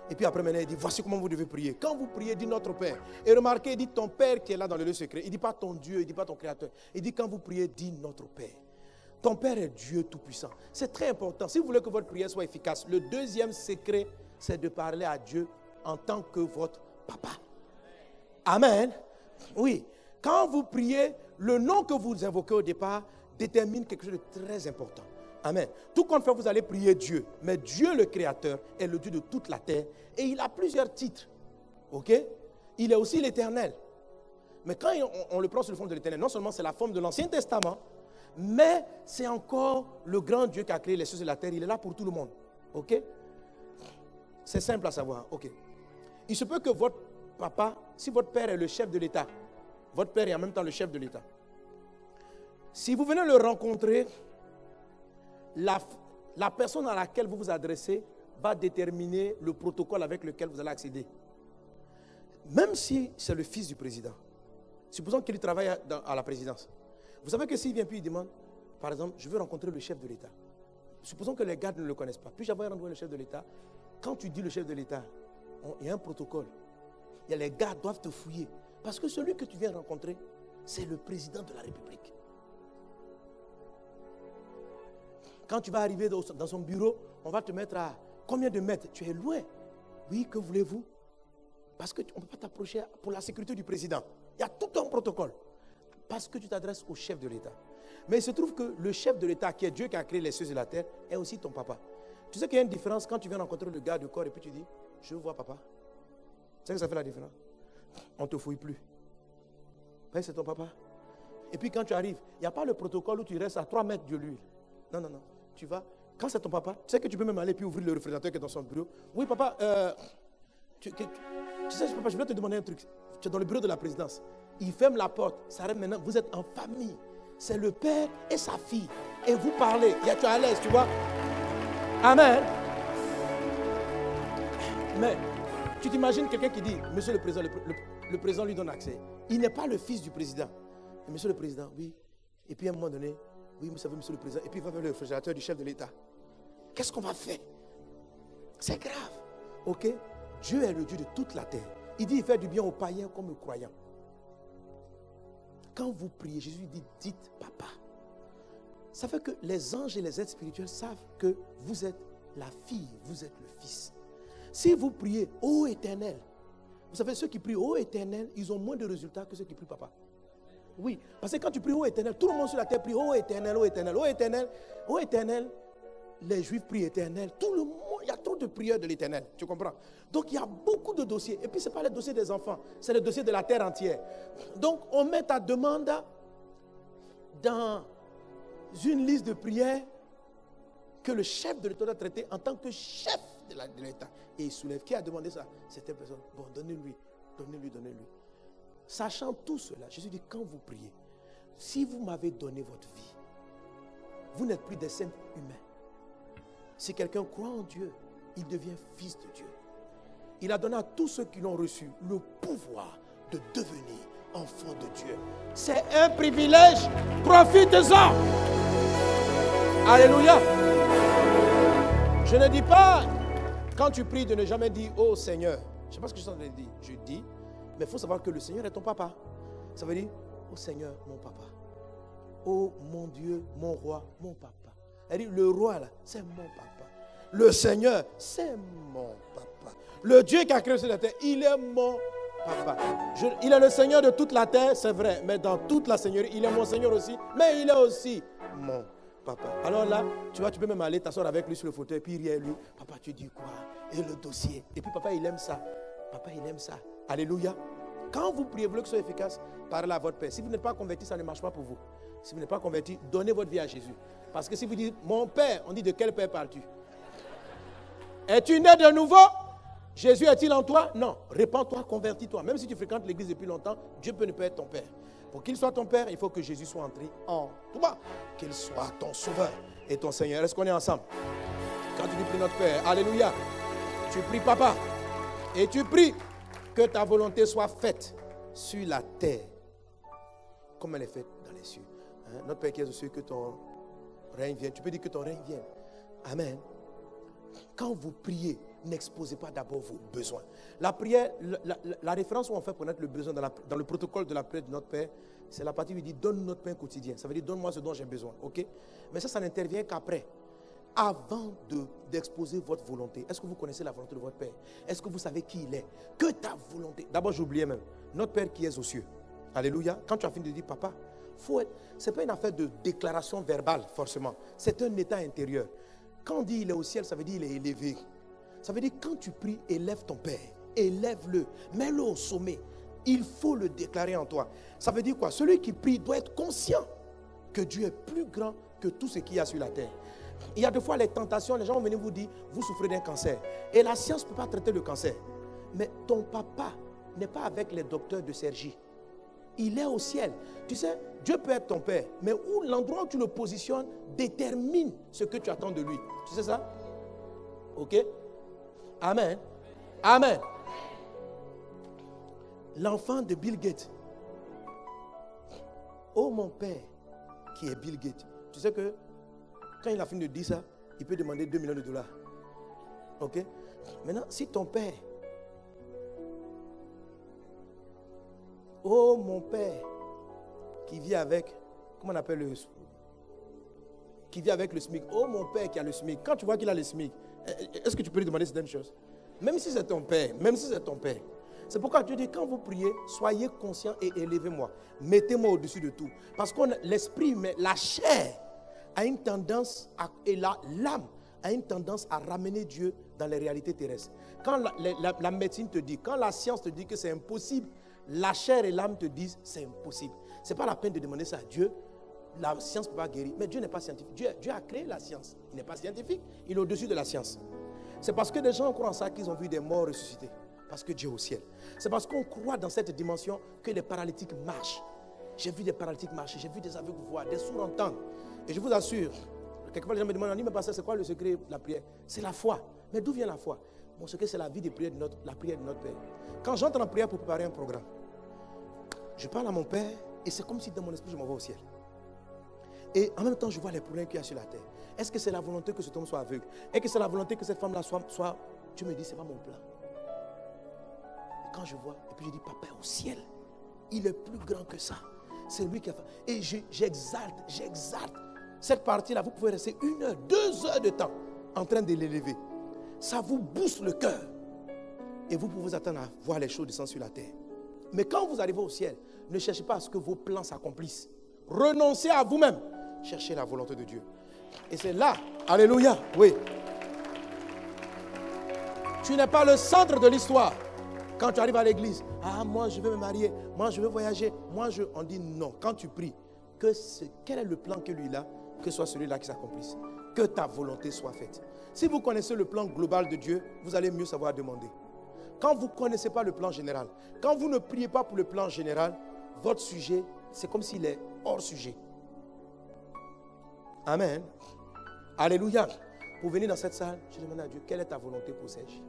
Speaker 2: Et puis après, maintenant, il dit, voici comment vous devez prier. Quand vous priez, dis notre Père. Et remarquez, il dit ton Père qui est là dans le lieu secret. Il ne dit pas ton Dieu, il ne dit pas ton Créateur. Il dit, quand vous priez, dis notre Père. Ton Père est Dieu Tout-Puissant. C'est très important. Si vous voulez que votre prière soit efficace, le deuxième secret, c'est de parler à Dieu en tant que votre Papa. Amen. Oui. Quand vous priez, le nom que vous invoquez au départ détermine quelque chose de très important. Amen. Tout compte fait, vous allez prier Dieu. Mais Dieu, le Créateur, est le Dieu de toute la terre. Et il a plusieurs titres. Ok? Il est aussi l'Éternel. Mais quand on le prend sous le forme de l'Éternel, non seulement c'est la forme de l'Ancien Testament, mais c'est encore le grand Dieu qui a créé les cieux et la terre. Il est là pour tout le monde. Ok? C'est simple à savoir. Ok? Il se peut que votre papa, si votre père est le chef de l'État, votre père est en même temps le chef de l'État. Si vous venez le rencontrer, la personne à laquelle vous vous adressez va déterminer le protocole avec lequel vous allez accéder. Même si c'est le fils du président, supposons qu'il travaille à la présidence. Vous savez que s'il vient puis il demande, par exemple, je veux rencontrer le chef de l'État. Supposons que les gardes ne le connaissent pas. Puis-je avoir rencontré le chef de l'État? Quand tu dis le chef de l'État, il y a un protocole. Les gardes doivent te fouiller. Parce que celui que tu viens rencontrer, c'est le président de la République. Quand tu vas arriver dans son bureau, on va te mettre à combien de mètres? Tu es loin. Oui, que voulez-vous? Parce qu'on ne peut pas t'approcher pour la sécurité du président. Il y a tout un protocole. Parce que tu t'adresses au chef de l'État. Mais il se trouve que le chef de l'État, qui est Dieu qui a créé les cieux et la terre, est aussi ton papa. Tu sais qu'il y a une différence quand tu viens rencontrer le gars de corps et puis tu dis, je vois papa. Tu sais que ça fait la différence? On ne te fouille plus. C'est ton papa. Et puis quand tu arrives, il n'y a pas le protocole où tu restes à 3 mètres de lui. Non, non, non. Tu vas, quand c'est ton papa, tu sais que tu peux même aller puis ouvrir le réfrigérateur qui est dans son bureau. Oui, papa, tu sais, papa, je voulais te demander un truc. Tu es dans le bureau de la présidence. Il ferme la porte. Ça arrive maintenant, vous êtes en famille. C'est le père et sa fille. Et vous parlez. Tu es à l'aise, tu vois. Amen. Mais tu t'imagines quelqu'un qui dit, monsieur le président, le président lui donne accès. Il n'est pas le fils du président. Et monsieur le président, oui. Et puis à un moment donné, oui, vous savez, monsieur le président. Et puis il va vers le réfrigérateur du chef de l'État. Qu'est-ce qu'on va faire? C'est grave. Ok? Dieu est le Dieu de toute la terre. Il dit, il fait du bien aux païens comme aux croyants. Quand vous priez, Jésus dit, dites papa. Ça fait que les anges et les êtres spirituels savent que vous êtes la fille, vous êtes le fils. Si vous priez, ô Éternel, vous savez, ceux qui prient ô Éternel, ils ont moins de résultats que ceux qui prient papa. Oui, parce que quand tu pries ô Éternel, tout le monde sur la terre prie ô Éternel, ô Éternel, ô Éternel, ô Éternel. Les Juifs prient Éternel. Tout le monde, il y a trop de prières de l'Éternel. Tu comprends? Donc il y a beaucoup de dossiers. Et puis ce n'est pas le dossier des enfants, c'est le dossier de la terre entière. Donc on met ta demande dans une liste de prières que le chef de l'État doit traiter en tant que chef de l'État. Et il soulève. Qui a demandé ça? C'était une personne. Bon, donnez-lui, donnez-lui, donnez-lui. Sachant tout cela, Jésus dit, quand vous priez, si vous m'avez donné votre vie, vous n'êtes plus des simples humains. Si quelqu'un croit en Dieu, il devient fils de Dieu. Il a donné à tous ceux qui l'ont reçu le pouvoir de devenir enfants de Dieu. C'est un privilège. Profitez-en. Alléluia. Je ne dis pas, quand tu pries, de ne jamais dire, oh Seigneur. Je ne sais pas ce que je suis en train de dire. Je dis, mais il faut savoir que le Seigneur est ton papa. Ça veut dire, oh Seigneur, mon papa. Oh mon Dieu, mon roi, mon papa. Elle dit, le roi là, c'est mon papa. Le Seigneur, c'est mon papa. Le Dieu qui a créé sur la terre, il est mon papa. Il est le Seigneur de toute la terre, c'est vrai. Mais dans toute la Seigneurie, il est mon Seigneur aussi. Mais il est aussi mon papa. Alors là, tu vois, tu peux même aller t'asseoir avec lui sur le fauteuil, puis rire lui. Papa, tu dis quoi? Et le dossier. Et puis papa, il aime ça. Papa, il aime ça. Alléluia. Quand vous priez, vous voulez que ce soit efficace, parlez à votre Père. Si vous n'êtes pas converti, ça ne marche pas pour vous. Si vous n'êtes pas converti, donnez votre vie à Jésus. Parce que si vous dites, mon Père, on dit, de quel Père parles-tu? Es-tu né de nouveau? Jésus est-il en toi? Non. Répands-toi, convertis-toi. Même si tu fréquentes l'église depuis longtemps, Dieu peut ne pas être ton père. Pour qu'il soit ton père, il faut que Jésus soit entré en toi. Qu'il soit ton sauveur et ton Seigneur. Est-ce qu'on est ensemble? Quand tu pries notre Père, alléluia, tu pries papa. Et tu pries que ta volonté soit faite sur la terre, comme elle est faite dans les cieux. Hein? Notre Père qui est aux cieux, que ton règne vienne. Tu peux dire que ton règne vienne. Amen. Quand vous priez, n'exposez pas d'abord vos besoins. La prière, la référence où on fait pour connaître le besoin dans le protocole de la prière de notre Père, c'est la partie où il dit donne notre pain quotidien. Ça veut dire donne-moi ce dont j'ai besoin. Ok? Mais ça n'intervient qu'après. Avant d'exposer votre volonté, est-ce que vous connaissez la volonté de votre Père? Est-ce que vous savez qui il est? Que ta volonté. D'abord, j'oubliais même. Notre Père qui est aux cieux. Alléluia. Quand tu as fini de dire papa, ce n'est pas une affaire de déclaration verbale forcément. C'est un état intérieur. Quand on dit il est au ciel, ça veut dire il est élevé. Ça veut dire quand tu pries, élève ton Père. Élève-le. Mets-le au sommet. Il faut le déclarer en toi. Ça veut dire quoi? Celui qui prie doit être conscient que Dieu est plus grand que tout ce qu'il y a sur la terre. Il y a des fois les tentations, les gens vont venir vous dire, vous souffrez d'un cancer. Et la science ne peut pas traiter le cancer. Mais ton papa n'est pas avec les docteurs de Sergi. Il est au ciel. Tu sais, Dieu peut être ton père, mais où l'endroit où tu le positionnes détermine ce que tu attends de lui. Tu sais ça? Ok? Amen. Amen. L'enfant de Bill Gates. Oh mon père, qui est Bill Gates. Tu sais que quand il a fini de dire ça, il peut demander 2 millions de dollars. Ok? Maintenant, si ton père, oh mon père, qui vit avec, comment on appelle le, qui vit avec le SMIC, oh mon père qui a le SMIC, quand tu vois qu'il a le SMIC, est-ce que tu peux lui demander certaines choses? Même si c'est ton père, même si c'est ton père. C'est pourquoi Dieu dit, quand vous priez, soyez conscients et élevez-moi. Mettez-moi au-dessus de tout. Parce que l'esprit, mais la chair, a une tendance, et l'âme a une tendance à ramener Dieu dans les réalités terrestres. Quand la médecine te dit, quand la science te dit que c'est impossible, la chair et l'âme te disent c'est impossible. Ce n'est pas la peine de demander ça à Dieu. La science ne peut pas guérir. Mais Dieu n'est pas scientifique. Dieu a créé la science. Il n'est pas scientifique. Il est au-dessus de la science. C'est parce que des gens croient en ça qu'ils ont vu des morts ressusciter. Parce que Dieu est au ciel. C'est parce qu'on croit dans cette dimension que les paralytiques marchent. J'ai vu des paralytiques marcher. J'ai vu des aveugles voir, des sourds entendre. Et je vous assure, quelquefois les gens me demandent, mais pasteur, c'est quoi le secret de la prière? C'est la foi. Mais d'où vient la foi? Mon secret, c'est la vie de prière la prière de notre Père. Quand j'entre en prière pour préparer un programme, je parle à mon Père et c'est comme si dans mon esprit, je m'envoie au ciel. Et en même temps, je vois les problèmes qu'il y a sur la terre. Est-ce que c'est la volonté que cet homme soit aveugle? Est-ce que c'est la volonté que cette femme-là soit... Tu me dis, c'est pas mon plan. Et quand je vois, et puis je dis, papa est au ciel. Il est plus grand que ça. C'est lui qui a fait. Et j'exalte. Cette partie-là, vous pouvez rester 1 heure, 2 heures de temps en train de l'élever. Ça vous booste le cœur. Et vous pouvez vous attendre à voir les choses descendre sur la terre. Mais quand vous arrivez au ciel, ne cherchez pas à ce que vos plans s'accomplissent. Renoncez à vous-même. Cherchez la volonté de Dieu. Et c'est là, alléluia, oui. Tu n'es pas le centre de l'histoire. Quand tu arrives à l'église, ah, moi je veux me marier, moi je veux voyager, on dit non. Quand tu pries, quel est le plan que lui a, que soit celui-là qui s'accomplisse. Que ta volonté soit faite. Si vous connaissez le plan global de Dieu, vous allez mieux savoir demander. Quand vous ne connaissez pas le plan général, quand vous ne priez pas pour le plan général, votre sujet, c'est comme s'il est hors sujet. Amen. Alléluia. Pour venir dans cette salle, je demande à Dieu, quelle est ta volonté pour Serge?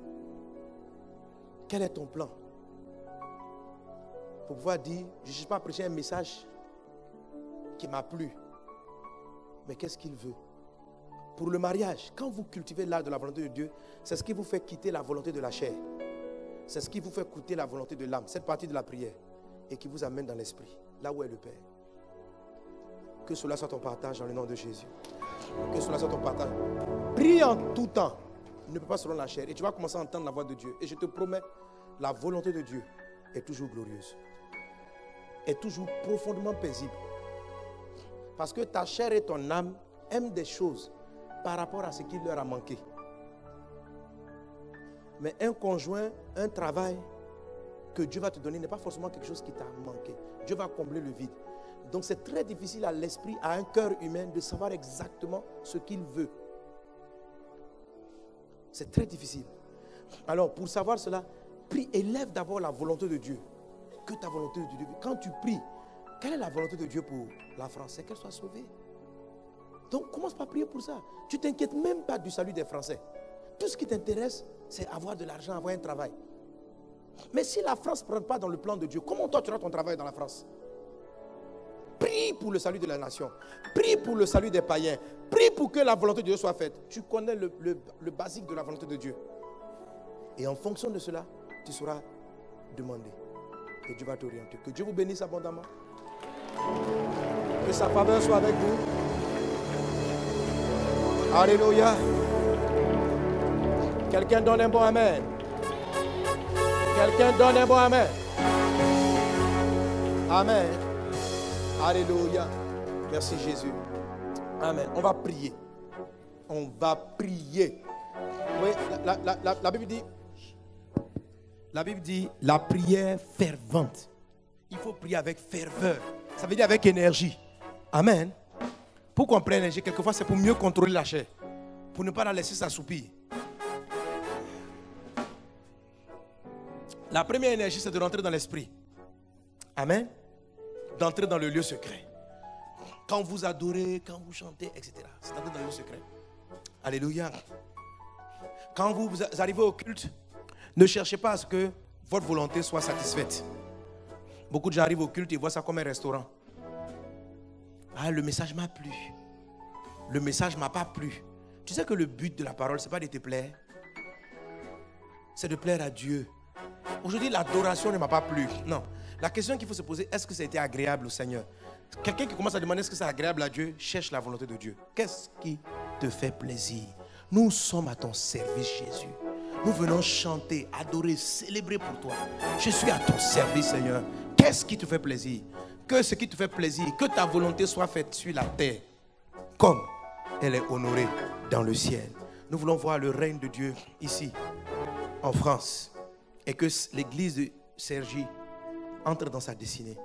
Speaker 2: Quel est ton plan? Pour pouvoir dire, je ne cherche pas à prêcher un message qui m'a plu. Mais qu'est-ce qu'il veut? Pour le mariage, quand vous cultivez l'art de la volonté de Dieu, c'est ce qui vous fait quitter la volonté de la chair. C'est ce qui vous fait quitter la volonté de l'âme, cette partie de la prière, et qui vous amène dans l'esprit, là où est le Père. Que cela soit ton partage dans le nom de Jésus. Que cela soit ton partage. Prie en tout temps. Ne peut pas selon la chair. Et tu vas commencer à entendre la voix de Dieu. Et je te promets, la volonté de Dieu est toujours glorieuse. Est toujours profondément paisible. Parce que ta chair et ton âme aiment des choses par rapport à ce qui leur a manqué. Mais un conjoint, un travail que Dieu va te donner n'est pas forcément quelque chose qui t'a manqué. Dieu va combler le vide. Donc c'est très difficile à l'esprit, à un cœur humain de savoir exactement ce qu'il veut. C'est très difficile. Alors, pour savoir cela, prie, élève d'abord la volonté de Dieu. Que ta volonté de Dieu. Quand tu pries, quelle est la volonté de Dieu pour la France? C'est qu'elle soit sauvée. Donc, commence par prier pour ça. Tu ne t'inquiètes même pas du salut des Français. Tout ce qui t'intéresse, c'est avoir de l'argent, avoir un travail. Mais si la France ne prend pas dans le plan de Dieu, comment toi tu auras ton travail dans la France? Prie pour le salut de la nation. Prie pour le salut des païens. Prie pour que la volonté de Dieu soit faite. Tu connais le basique de la volonté de Dieu. Et en fonction de cela, tu sauras demander. Et Dieu va t'orienter. Que Dieu vous bénisse abondamment. Que sa faveur soit avec vous. Alléluia. Quelqu'un donne un bon amen. Quelqu'un donne un bon amen. Amen. Alléluia. Merci Jésus. Amen. On va prier. On va prier. Oui, la Bible dit. La Bible dit la prière fervente. Il faut prier avec ferveur. Ça veut dire avec énergie. Amen. Pour qu'on prenne énergie, quelquefois c'est pour mieux contrôler la chair. Pour ne pas la laisser s'assoupir. La première énergie, c'est de rentrer dans l'esprit. Amen. D'entrer dans le lieu secret. Quand vous adorez, quand vous chantez, etc. C'est d'entrer dans le lieu secret. Alléluia. Quand vous arrivez au culte, ne cherchez pas à ce que votre volonté soit satisfaite. Beaucoup de gens arrivent au culte et voient ça comme un restaurant. Ah, le message m'a plu. Le message ne m'a pas plu. Tu sais que le but de la parole, ce n'est pas de te plaire. C'est de plaire à Dieu. Aujourd'hui, l'adoration ne m'a pas plu. Non. La question qu'il faut se poser, est-ce que ça a été agréable au Seigneur? Quelqu'un qui commence à demander est-ce que c'est agréable à Dieu, cherche la volonté de Dieu. Qu'est-ce qui te fait plaisir? Nous sommes à ton service, Jésus. Nous venons chanter, adorer, célébrer pour toi. Je suis à ton service, Seigneur. Qu'est-ce qui te fait plaisir? Que ce qui te fait plaisir, que ta volonté soit faite sur la terre, comme elle est honorée dans le ciel. Nous voulons voir le règne de Dieu ici, en France. Et que l'église de Cergy entre dans sa destinée.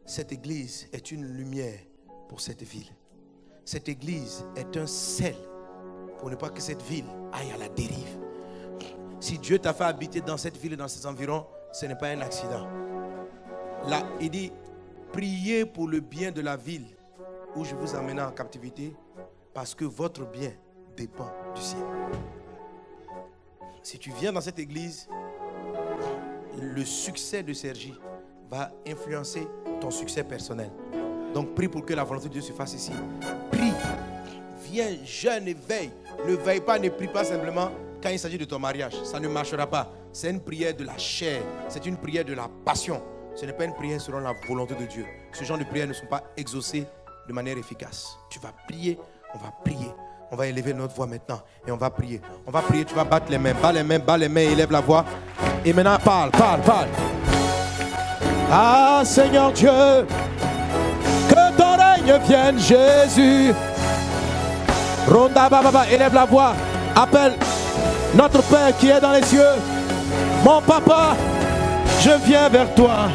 Speaker 2: Cette église est une lumière pour cette ville. Cette église est un sel pour ne pas que cette ville aille à la dérive. Si Dieu t'a fait habiter dans cette ville et dans ses environs, ce n'est pas un accident. Là, il dit, priez pour le bien de la ville où je vous emmène en captivité, parce que votre bien dépend du ciel. Si tu viens dans cette église, le succès de Cergy va influencer ton succès personnel. Donc prie pour que la volonté de Dieu se fasse ici. Prie, viens, jeûne et veille. Ne veille pas, ne prie pas simplement quand il s'agit de ton mariage. Ça ne marchera pas. C'est une prière de la chair. C'est une prière de la passion. Ce n'est pas une prière selon la volonté de Dieu. Ce genre de prières ne sont pas exaucées de manière efficace. Tu vas prier, on va prier. On va élever notre voix maintenant et on va prier. On va prier, tu vas battre les mains, bats les mains, élève la voix. Et maintenant, parle. Ah Seigneur Dieu, que ton règne vienne, Jésus. Ronda Baba, élève la voix. Appelle notre Père qui est dans les cieux. Mon papa, je viens vers toi.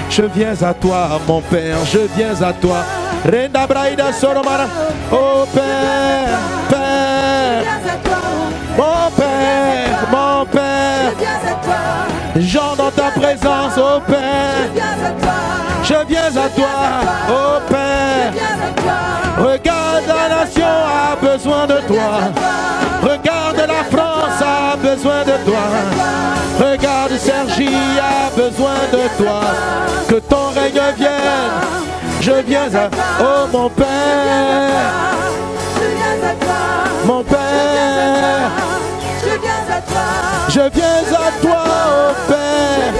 Speaker 2: Je viens à toi, mon Père, je viens à toi. Renda Braïda Soromara. Oh Père, Père, mon Père, j'entre dans ta présence, oh Père. Je viens à toi, oh Père. Regarde, la nation a besoin de toi. Regarde, la France a besoin de toi. Regarde, Cergy a besoin de toi. Que ton règne vienne. Je viens à toi, oh mon Père. Mon Père. Je viens à toi, oh Père.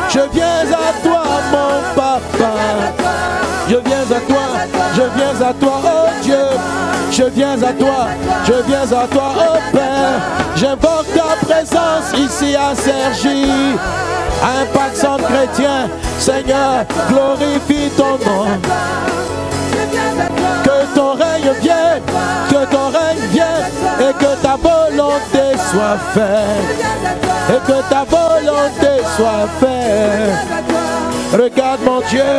Speaker 2: Je viens à toi, mon Papa. Je viens à toi, oh Dieu. Je viens à toi, oh Père. J'invoque ta présence ici à Cergy. Impact Centre Chrétien, Seigneur, glorifie ton nom. Que ton règne vienne, et que ta volonté soit faite. Et que ta volonté soit faite. Regarde mon Dieu.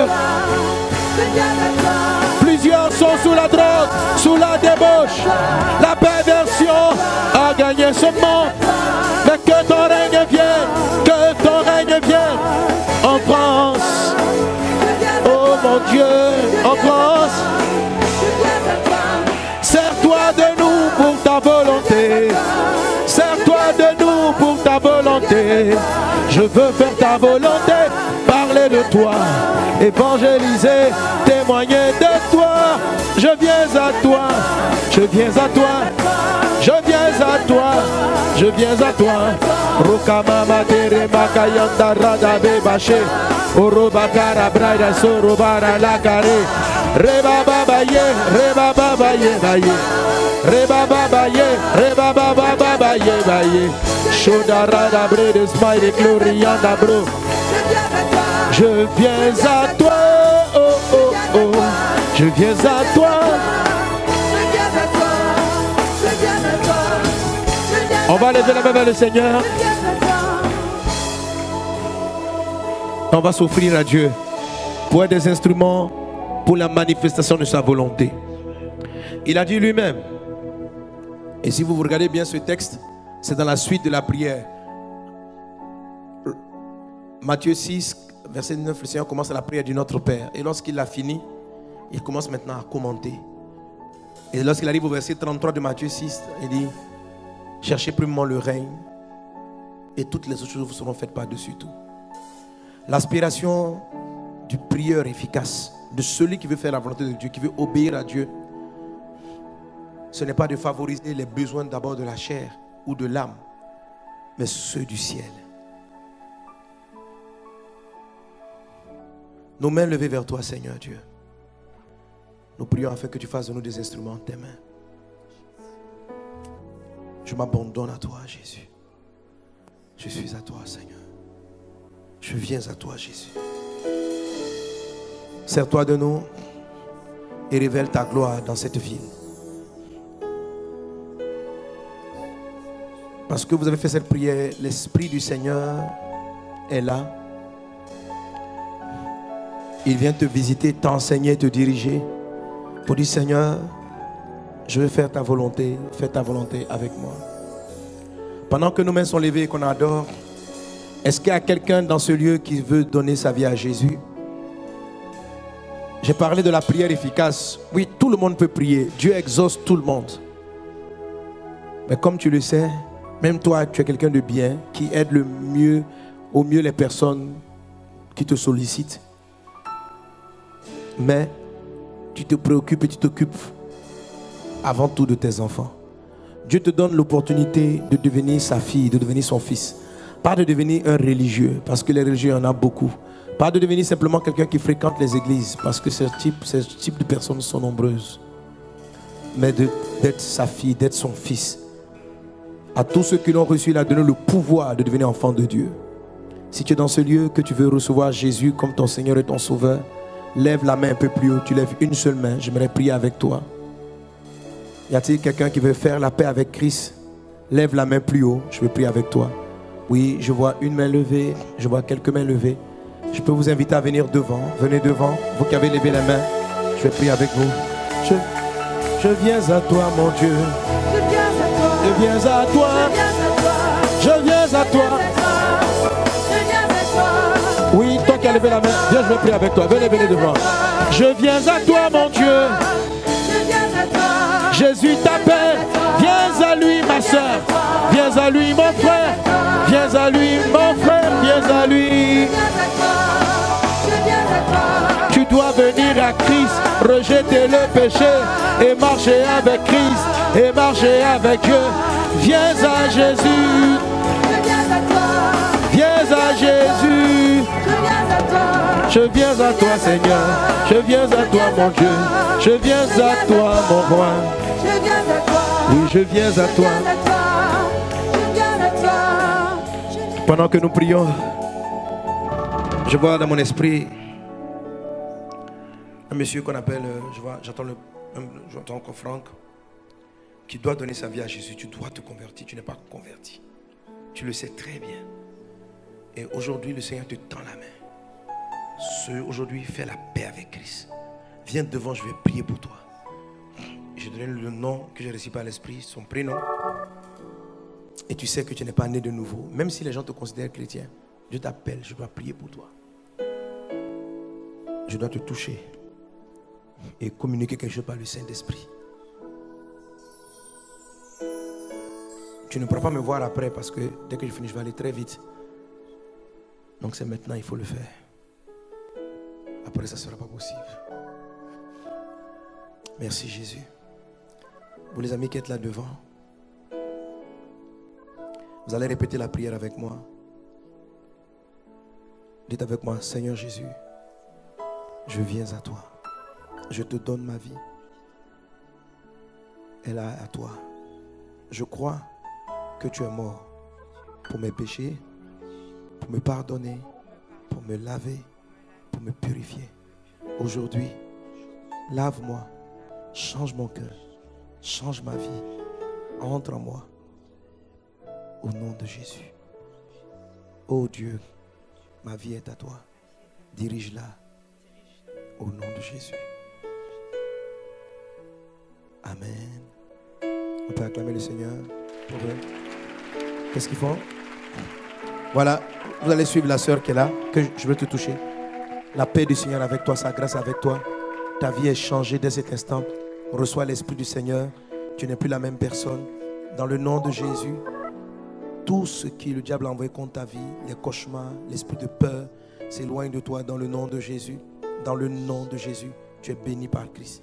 Speaker 2: Plusieurs sont sous la drogue, sous la débauche. La perversion a gagné régner ce monde. Mais que ton règne vienne, que ton règne vienne en France. Oh mon Dieu, en France. Sers-toi de nous pour ta volonté. Sers-toi de nous pour ta volonté. Je veux faire ta volonté, parler de toi, évangéliser, témoigner de toi. Je viens à toi, je viens à toi, je viens à toi, je viens à toi. Rokamama tere makayanda rada bebache, orobakara braida sorobara la kare. Reba baba ye, reba baba ye baye. Reba baba ye, reba baba baba ye baye. Shodara da bre de smile glorianda bro. Je viens à toi, oh oh oh. Je viens à toi. On va lever la main vers le Seigneur. On va s'offrir à Dieu pour être des instruments pour la manifestation de sa volonté. Il a dit lui-même, et si vous regardez bien ce texte, c'est dans la suite de la prière. Matthieu 6, verset 9, le Seigneur commence la prière du Notre Père. Et lorsqu'il a fini, il commence maintenant à commenter. Et lorsqu'il arrive au verset 33 de Matthieu 6, il dit, cherchez premièrement le règne et toutes les autres choses vous seront faites par-dessus tout. L'aspiration du prieur efficace, de celui qui veut faire la volonté de Dieu, qui veut obéir à Dieu, ce n'est pas de favoriser les besoins d'abord de la chair ou de l'âme, mais ceux du ciel. Nos mains levées vers toi, Seigneur Dieu. Nous prions afin que tu fasses de nous des instruments de tes mains. Je m'abandonne à toi, Jésus. Je suis à toi, Seigneur. Je viens à toi, Jésus. Sers-toi de nous et révèle ta gloire dans cette ville. Parce que vous avez fait cette prière, l'Esprit du Seigneur est là. Il vient te visiter, t'enseigner, te diriger. Pour dire, Seigneur, je veux faire ta volonté, fais ta volonté avec moi. Pendant que nos mains sont levées et qu'on adore, est-ce qu'il y a quelqu'un dans ce lieu qui veut donner sa vie à Jésus? J'ai parlé de la prière efficace. Oui, tout le monde peut prier. Dieu exauce tout le monde. Mais comme tu le sais, même toi, tu es quelqu'un de bien qui aide au mieux les personnes qui te sollicitent. Mais tu te préoccupes et tu t'occupes avant tout de tes enfants. Dieu te donne l'opportunité de devenir sa fille, de devenir son fils. Pas de devenir un religieux, parce que les religieux, il y en a beaucoup. Pas de devenir simplement quelqu'un qui fréquente les églises, parce que ce type de personnes sont nombreuses. Mais d'être sa fille, d'être son fils. À tous ceux qui l'ont reçu, il a donné le pouvoir de devenir enfant de Dieu. Si tu es dans ce lieu, que tu veux recevoir Jésus comme ton Seigneur et ton Sauveur, lève la main un peu plus haut. Tu lèves une seule main. J'aimerais prier avec toi. Y a-t-il quelqu'un qui veut faire la paix avec Christ? Lève la main plus haut. Je veux prier avec toi. Oui, je vois une main levée. Je vois quelques mains levées. Je peux vous inviter à venir devant. Venez devant. Vous qui avez levé la main, je vais prier avec vous. Je viens à toi, mon Dieu. Je viens à toi. Je viens à toi. Oui, toi qui as levé la main, viens, je vais prier avec toi. Venez devant. Je viens à toi, mon Dieu. Jésus t'appelle. Viens à lui, ma soeur. Viens à lui, mon frère. Viens à lui, mon frère. Viens à lui. Tu dois venir à Christ, rejeter le péché et marcher avec Christ et marcher avec Dieu. Viens à Jésus. Viens à Jésus. Je viens à toi, Seigneur. Je viens à toi, mon Dieu. Je viens à toi, mon roi. Oui, je viens à toi. Pendant que nous prions, je vois dans mon esprit un monsieur qu'on appelle, j'entends encore Franck, qui doit donner sa vie à Jésus. Tu dois te convertir, tu n'es pas converti. Tu le sais très bien. Et aujourd'hui, le Seigneur te tend la main. Aujourd'hui, fais la paix avec Christ. Viens devant, je vais prier pour toi. Je donne le nom que j'ai reçu par l'Esprit, son prénom.
Speaker 1: Et tu sais que tu n'es pas né de nouveau. Même si les gens te considèrent chrétien, Dieu t'appelle, je dois prier pour toi. Je dois te toucher et communiquer quelque chose par le Saint-Esprit. Tu ne pourras pas me voir après parce que dès que je finis, je vais aller très vite. Donc c'est maintenant, il faut le faire. Après, ça ne sera pas possible. Merci Jésus. Vous les amis qui êtes là devant, vous allez répéter la prière avec moi. Dites avec moi, Seigneur Jésus, je viens à toi. Je te donne ma vie. Elle est à toi. Je crois que tu es mort pour mes péchés, pour me pardonner, pour me laver, pour me purifier. Aujourd'hui, lave-moi, change mon cœur, change ma vie, entre en moi. Au nom de Jésus. Oh Dieu, ma vie est à toi. Dirige-la au nom de Jésus. Amen. On peut acclamer le Seigneur pour eux. Qu'est-ce qu'ils font? Voilà, vous allez suivre la sœur qui est là, que je veux te toucher. La paix du Seigneur avec toi, sa grâce avec toi. Ta vie est changée dès cet instant. Reçois l'Esprit du Seigneur. Tu n'es plus la même personne. Dans le nom de Jésus, tout ce que le diable a envoyé contre ta vie, les cauchemars, l'esprit de peur, s'éloigne de toi dans le nom de Jésus. Dans le nom de Jésus, tu es béni par Christ.